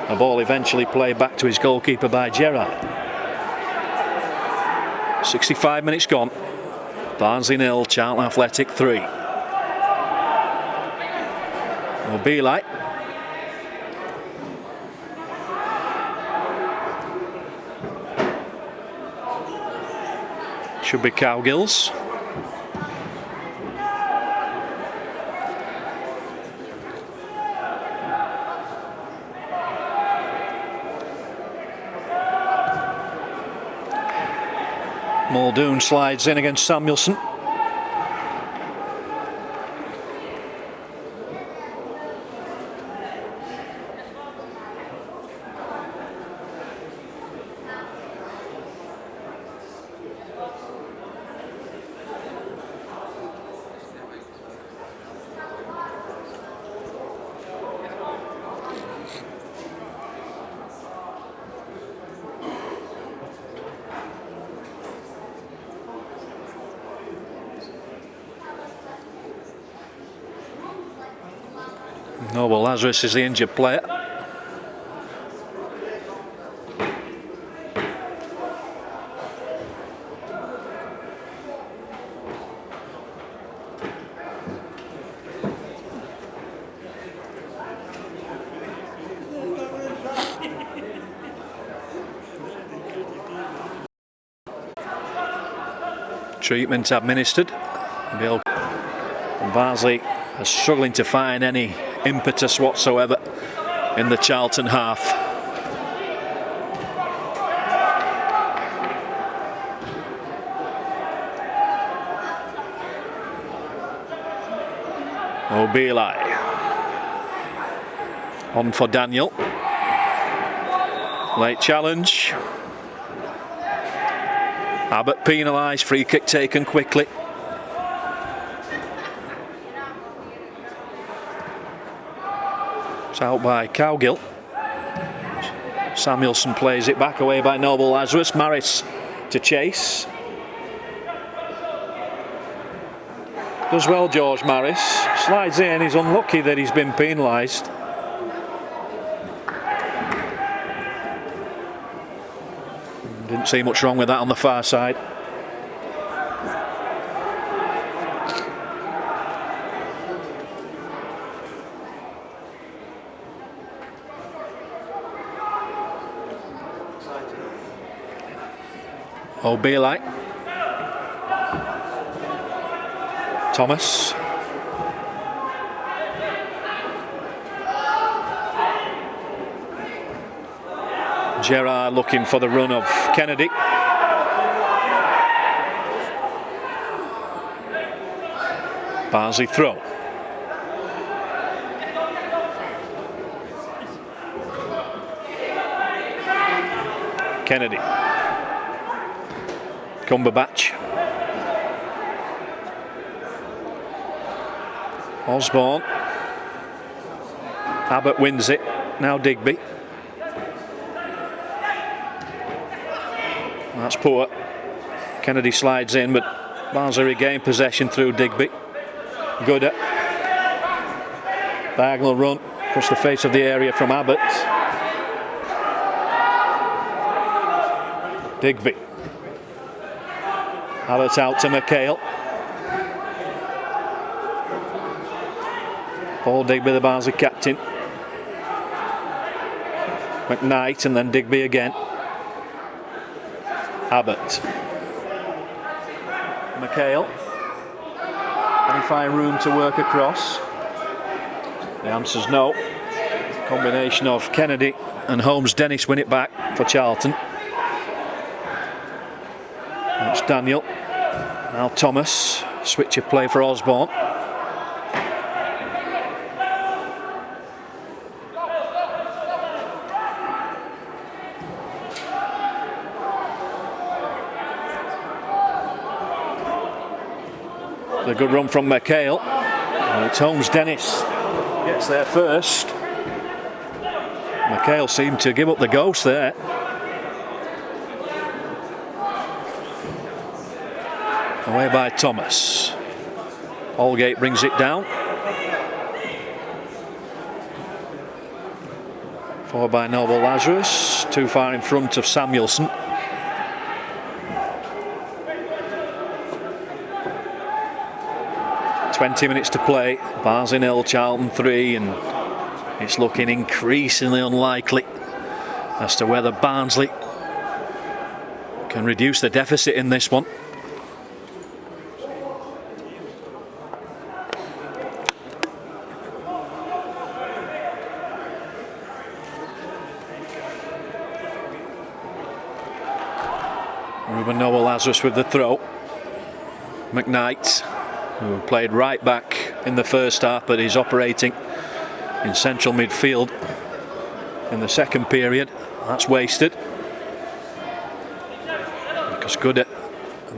The ball eventually played back to his goalkeeper by Gerrard. 65 minutes gone. Barnsley 0, Charlton Athletic 3. Will be like. Should be Cowgills. Muldoon slides in against Samuelson. Noble Lazarus is the injured player. Treatment administered. And Barnsley are struggling to find any impetus whatsoever in the Charlton half. Obeli on for Daniel. Late challenge. Abbott penalised, free kick taken quickly. It's out by Cowgill. Samuelson plays it back away by Noble Lazarus. Maris to chase. Does well, George Maris. Slides in, he's unlucky that he's been penalised. Didn't see much wrong with that on the far side. Obeli. Thomas. Gerrard looking for the run of Kennedy. Barnsley throw. Kennedy. Cumberbatch. Osborne. Abbott wins it. Now Digby. That's poor. Kennedy slides in, but Barnsley regain possession through Digby. Gooder. Diagonal run across the face of the area from Abbott. Digby. Abbott out to McHale. Paul Digby, the Barnsley captain. McKnight and then Digby again. Abbott. McHale. Can he find room to work across? The answer's no. Combination of Kennedy and Holmes Dennis win it back for Charlton. That's Daniel. Now Thomas. Switch of play for Osborne. A good run from McHale. And it's Holmes Dennis gets there first. McHale seemed to give up the ghost there. Away by Thomas. Holgate brings it down. Forward by Noble Lazarus, too far in front of Samuelson. "20 minutes to play, Barnsley 0, Charlton 3, and it's looking increasingly unlikely as to whether Barnsley can reduce the deficit in this one. Ruben Noble Lazarus with the throw. McKnight, who played right back in the first half but is operating in central midfield in the second period. That's wasted because Gooder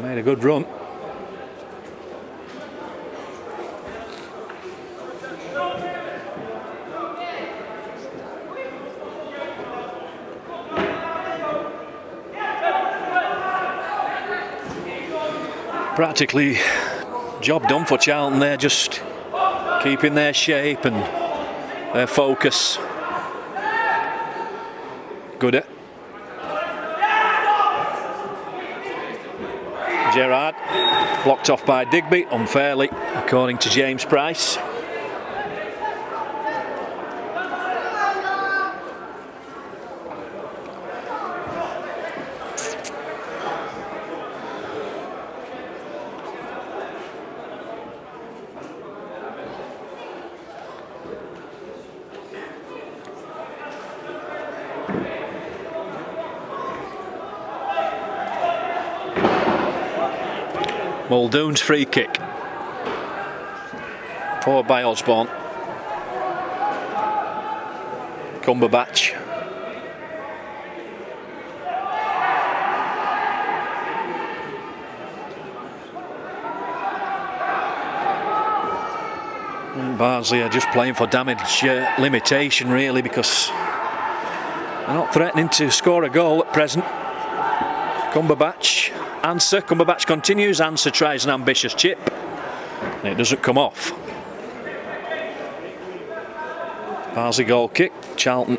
made a good run. Practically job done for Charlton there, just keeping their shape and their focus. Gooder. Gerrard blocked off by Digby unfairly, according to James Price. Muldoon's free kick. Forward by Osborne. Cumberbatch. And Barnsley are just playing for damage limitation really, because they're not threatening to score a goal at present. Cumberbatch. Answer. Cumberbatch continues. Answer tries an ambitious chip and it doesn't come off. Barnsley goal kick. Charlton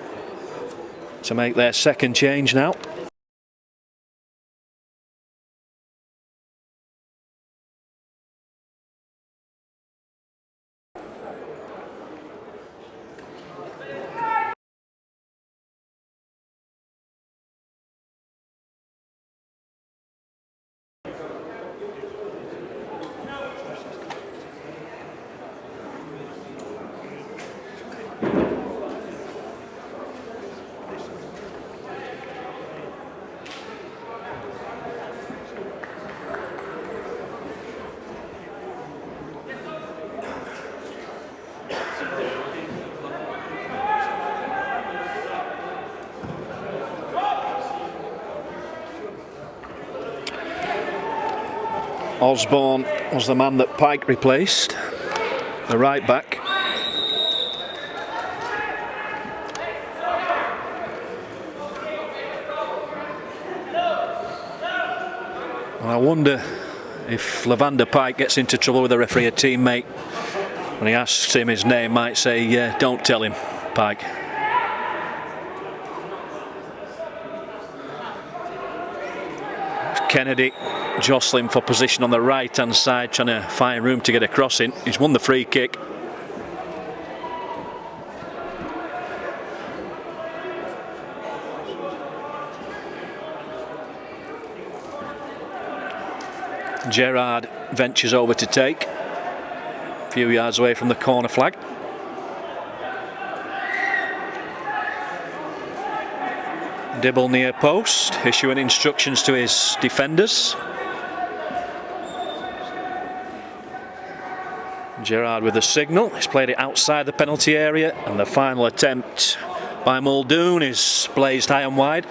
to make their second change now. Osborne was the man that Pike replaced, the right back. And I wonder if Levander Pike gets into trouble with the referee. A teammate, when he asks him his name, might say, "Yeah, don't tell him, Pike." Kennedy jostling for position on the right hand side, trying to find room to get a cross in. He's won the free kick. Gerrard ventures over to take, a few yards away from the corner flag. Dibble near post, issuing instructions to his defenders. Gerrard with the signal. He's played it outside the penalty area, and the final attempt by Muldoon is blazed high and wide.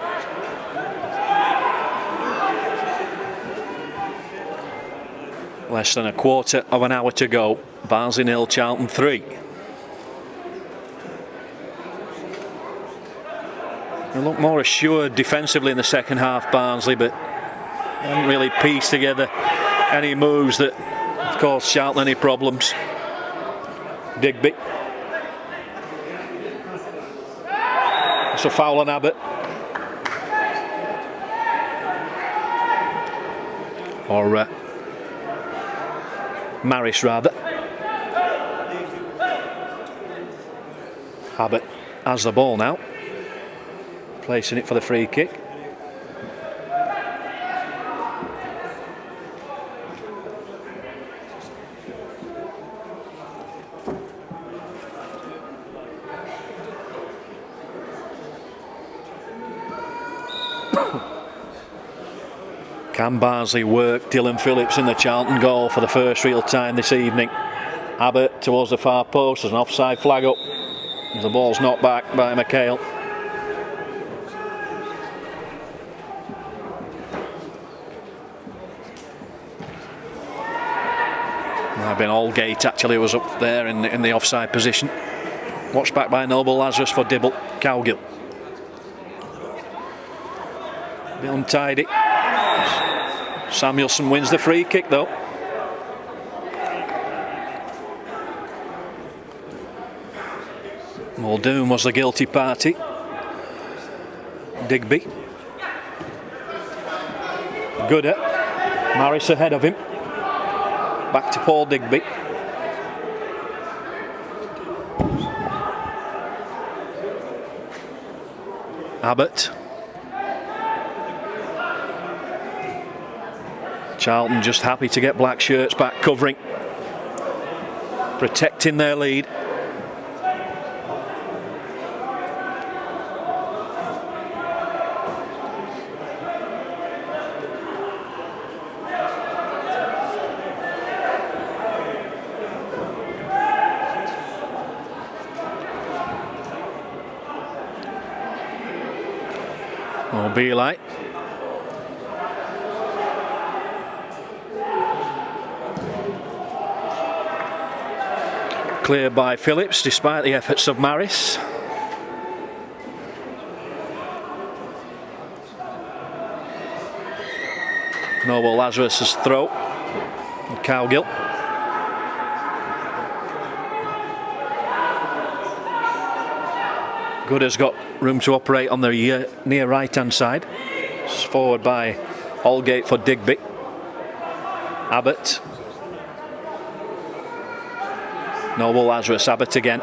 Less than a quarter of an hour to go. Barnsley 0, Charlton 3. They look more assured defensively in the second half, Barnsley, but haven't really pieced together any moves that have caused Charlton any problems. Digby. That's a foul on Abbott. Or Maris rather. Abbott has the ball now, placing it for the free kick. Can Barnsley work Dylan Phillips in the Charlton goal for the first real time this evening? Abbott towards the far post, there's an offside flag up. The ball's knocked back by McHale. Might have been Aldgate actually who was up there in the offside position. Watched back by Noble Lazarus for Dibble. Cowgill. A bit untidy. Samuelson wins the free kick though. Muldoon was the guilty party. Digby. Gooder. Maris ahead of him. Back to Paul Digby. Abbott. Charlton just happy to get black shirts back covering. Protecting their lead. Or be like. Cleared by Phillips despite the efforts of Maris. Noble Lazarus' throw. And Cowgill. Gooder's got room to operate on the near right hand side. It's forward by Aldgate for Digby. Abbott. Noble Lazarus, Abbott again.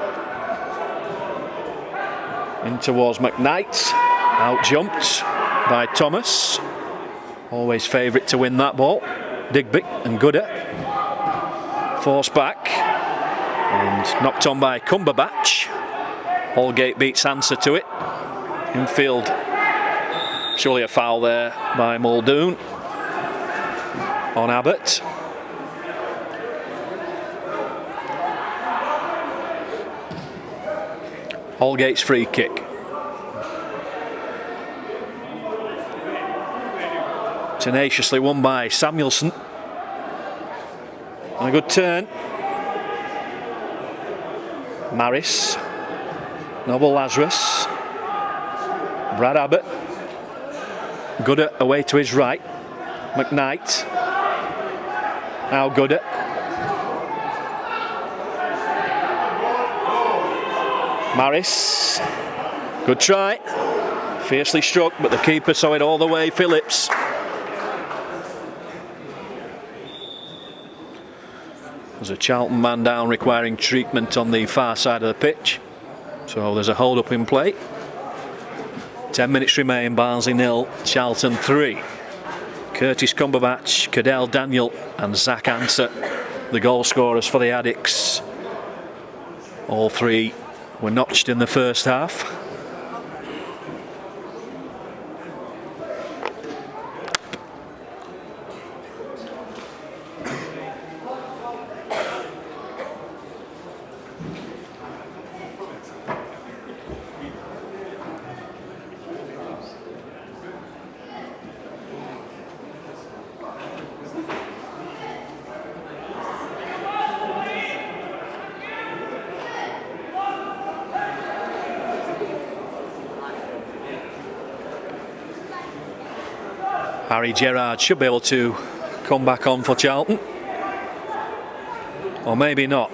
In towards McKnight. Out jumped by Thomas. Always favourite to win that ball. Digby and Gooder. Forced back. And knocked on by Cumberbatch. Aldgate beats answer to it. Infield. Surely a foul there by Muldoon. On Abbott. Aldgate's free kick. Tenaciously won by Samuelson. And a good turn. Maris. Noble Lazarus. Brad Abbott. Gooder away to his right. McKnight. Now Gooder. Maris. Good try. Fiercely struck, but the keeper saw it all the way. Phillips. There's a Charlton man down requiring treatment on the far side of the pitch. So there's a hold up in play. 10 minutes remain. Barnsley 0, Charlton 3. Curtis Cumberbatch, Cadell Daniel and Zach Answer, the goal scorers for the Addicts. All three were notched in the first half. Harry Gerrard should be able to come back on for Charlton. Or maybe not.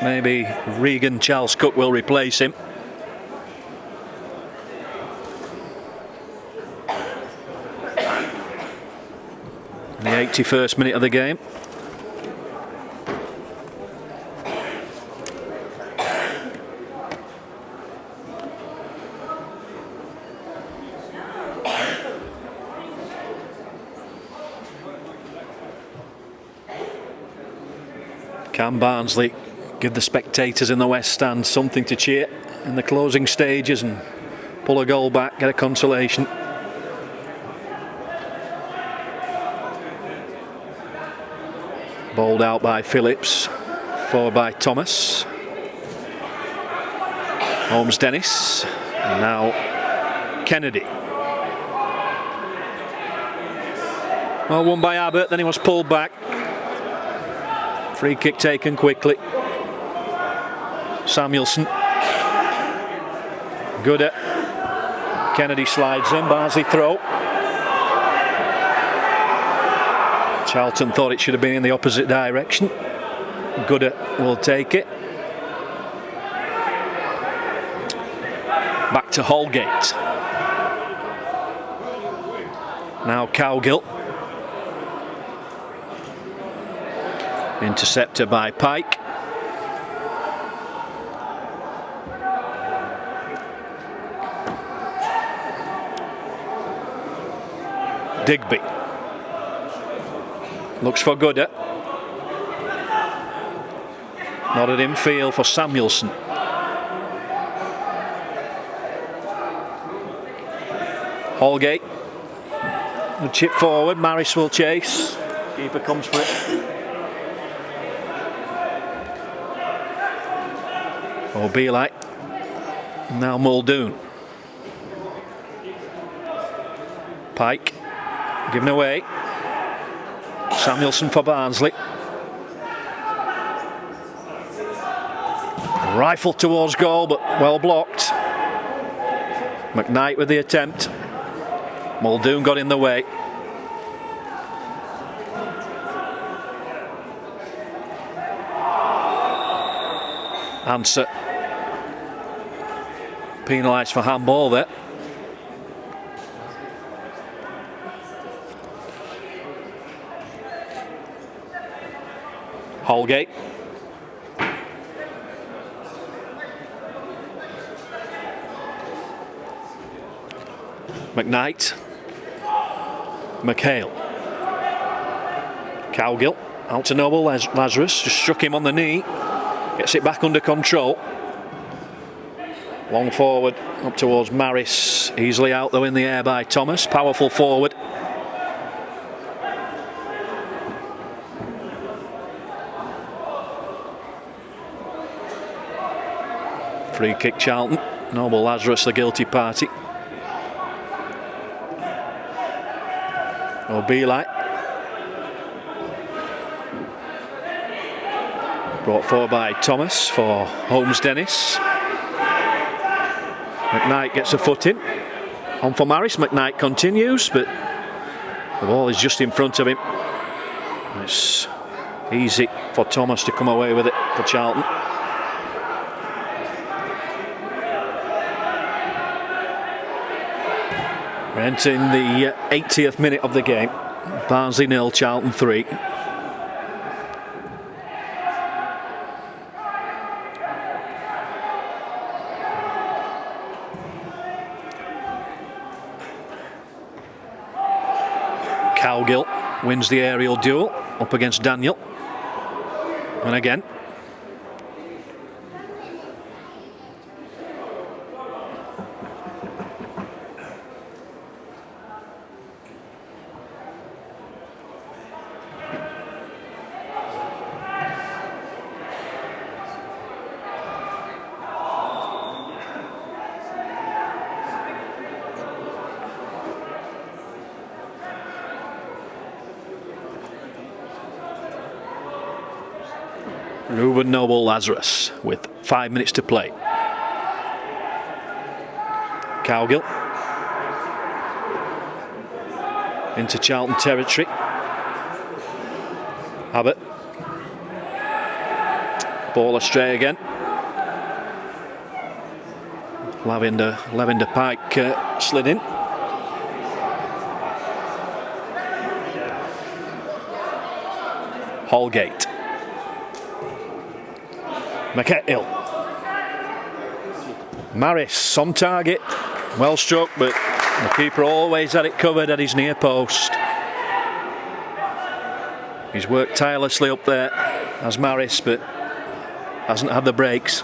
Maybe Regan Charles Cook will replace him. The 81st minute of the game. Can Barnsley give the spectators in the West Stand something to cheer in the closing stages and pull a goal back, get a consolation? Bowled out by Phillips, forward by Thomas. Holmes Dennis, and now Kennedy. Well, won by Abbott, then he was pulled back. Free kick taken quickly. Samuelson. Good at. Kennedy slides in, Barnsley throw. Charlton thought it should have been in the opposite direction. Good at will take it. Back to Holgate. Now Cowgill. Interceptor by Pike. Digby. Looks for Gooder. Nodded in field for Samuelson. Holgate. The chip forward. Maris will chase. Keeper comes for it. O'Bealite. Now Muldoon. Pike. Given away. Samuelson for Barnsley. Rifle towards goal, but well blocked. McKnight with the attempt. Muldoon got in the way. Answer. Penalised for handball there. Holgate. McKnight. McHale. Cowgill. Out to Noble Lazarus. Just struck him on the knee. Gets it back under control. Long forward up towards Maris. Easily out though in the air by Thomas. Powerful forward. Free kick Charlton. Noble Lazarus the guilty party. O'Bealite. Brought forward by Thomas for Holmes Dennis. McKnight gets a foot in. On for Maris. McKnight continues, but the ball is just in front of him. It's easy for Thomas to come away with it for Charlton. We're entering the 80th minute of the game. Barnsley 0, Charlton 3. Cowgill wins the aerial duel up against Daniel. And again. Ruben Noble Lazarus with 5 minutes to play. Cowgill into Charlton territory. Abbott. Ball astray again. Lavender Pike slid in. Holgate. McHale. Maris on target. Well struck, but the keeper always had it covered at his near post. He's worked tirelessly up there as Maris, but hasn't had the breaks.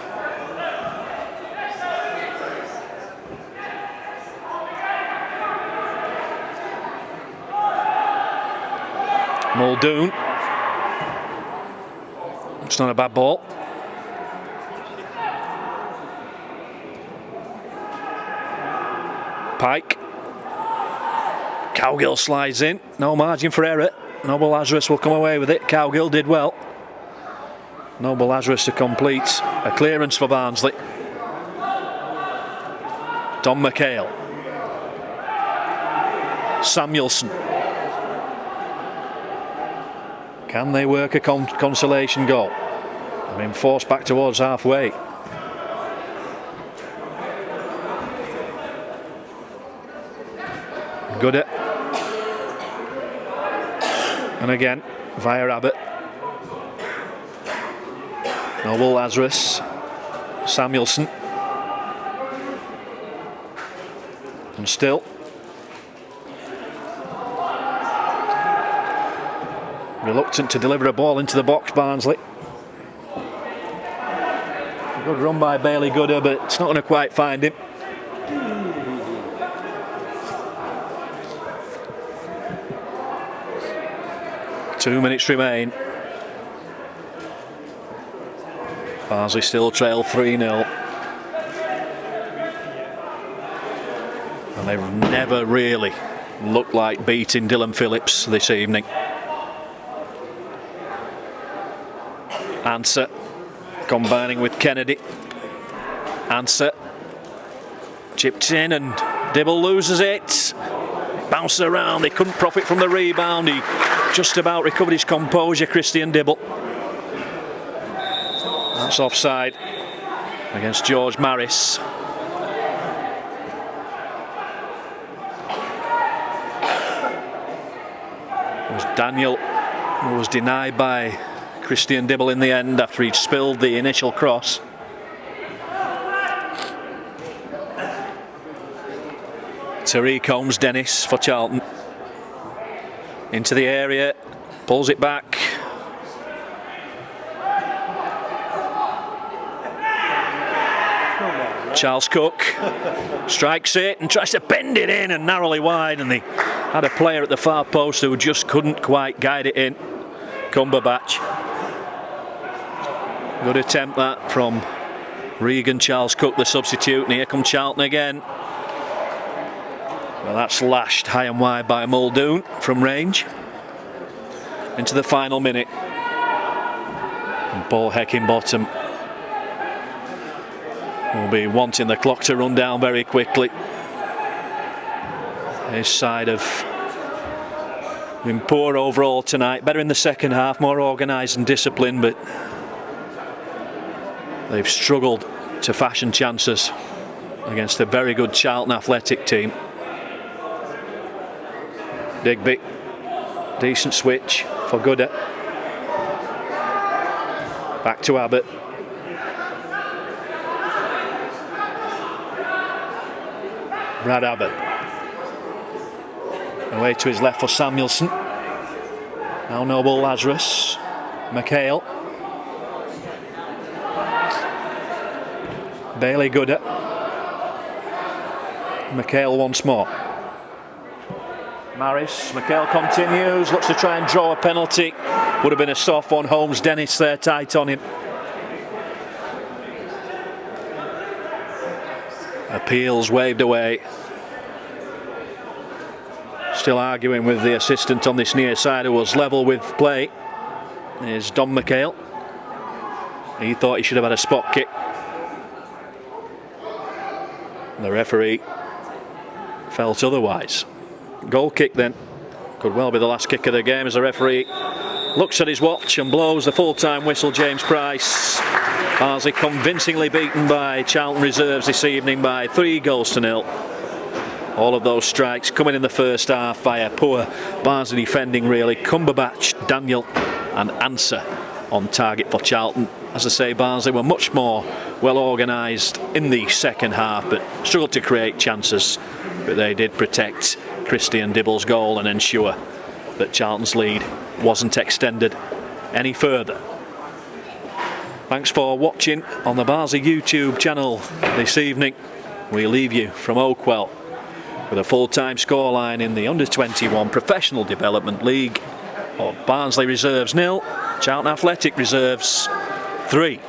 Muldoon. It's not a bad ball. Pike. Cowgill slides in. No margin for error. Noble Lazarus will come away with it. Cowgill did well. Noble Lazarus to complete a clearance for Barnsley. Don McHale. Samuelson. Can they work a consolation goal? I mean, forced back towards halfway. Goodett. And again, via Abbott. Noble Lazarus. Samuelson. And still. Reluctant to deliver a ball into the box, Barnsley. A good run by Bailey Goodett, but it's not going to quite find him. Two minutes remain. Barnsley still trail 3-0. And they've never really looked like beating Dylan Phillips this evening. Answer combining with Kennedy. Answer chipped in and Dibble loses it. Bounced around, he couldn't profit from the rebound. He just about recovered his composure, Christian Dibble. That's offside against George Maris. It was Daniel who was denied by Christian Dibble in the end after he'd spilled the initial cross. Tariq Holmes Dennis for Charlton. Into the area, pulls it back. Charles Cook strikes it and tries to bend it in and narrowly wide, and they had a player at the far post who just couldn't quite guide it in. Cumberbatch. Good attempt that from Regan. Charles Cook the substitute, and here comes Charlton again. Well, that's lashed high and wide by Muldoon from range. Into the final minute. And Paul Heckingbottom will be wanting the clock to run down very quickly. His side have been poor overall tonight. Better in the second half, more organised and disciplined, but they've struggled to fashion chances against a very good Charlton Athletic team. Digby, decent switch for Goodett. Back to Abbott. Brad Abbott. Away to his left for Samuelson. Now Noble Lazarus. McHale. Bailey Goodett. McHale once more. Maris, McHale continues, looks to try and draw a penalty. Would have been a soft one. Holmes Dennis there tight on him. Appeals waved away. Still arguing with the assistant on this near side, who was level with play. Here's Don McHale. He thought he should have had a spot kick. The referee felt otherwise. Goal kick then. Could well be the last kick of the game as the referee looks at his watch and blows the full-time whistle. James Price. Barnsley convincingly beaten by Charlton reserves this evening by 3-0. All of those strikes coming in the first half via poor Barnsley defending really. Cumberbatch, Daniel an answer on target for Charlton. As I say, Barnsley were much more well organised in the second half, but struggled to create chances. But they did protect Christian Dibble's goal and ensure that Charlton's lead wasn't extended any further. Thanks for watching on the Barnsley YouTube channel this evening. We leave you from Oakwell with a full-time scoreline in the Under-21 Professional Development League of Barnsley Reserves 0, Charlton Athletic Reserves 3.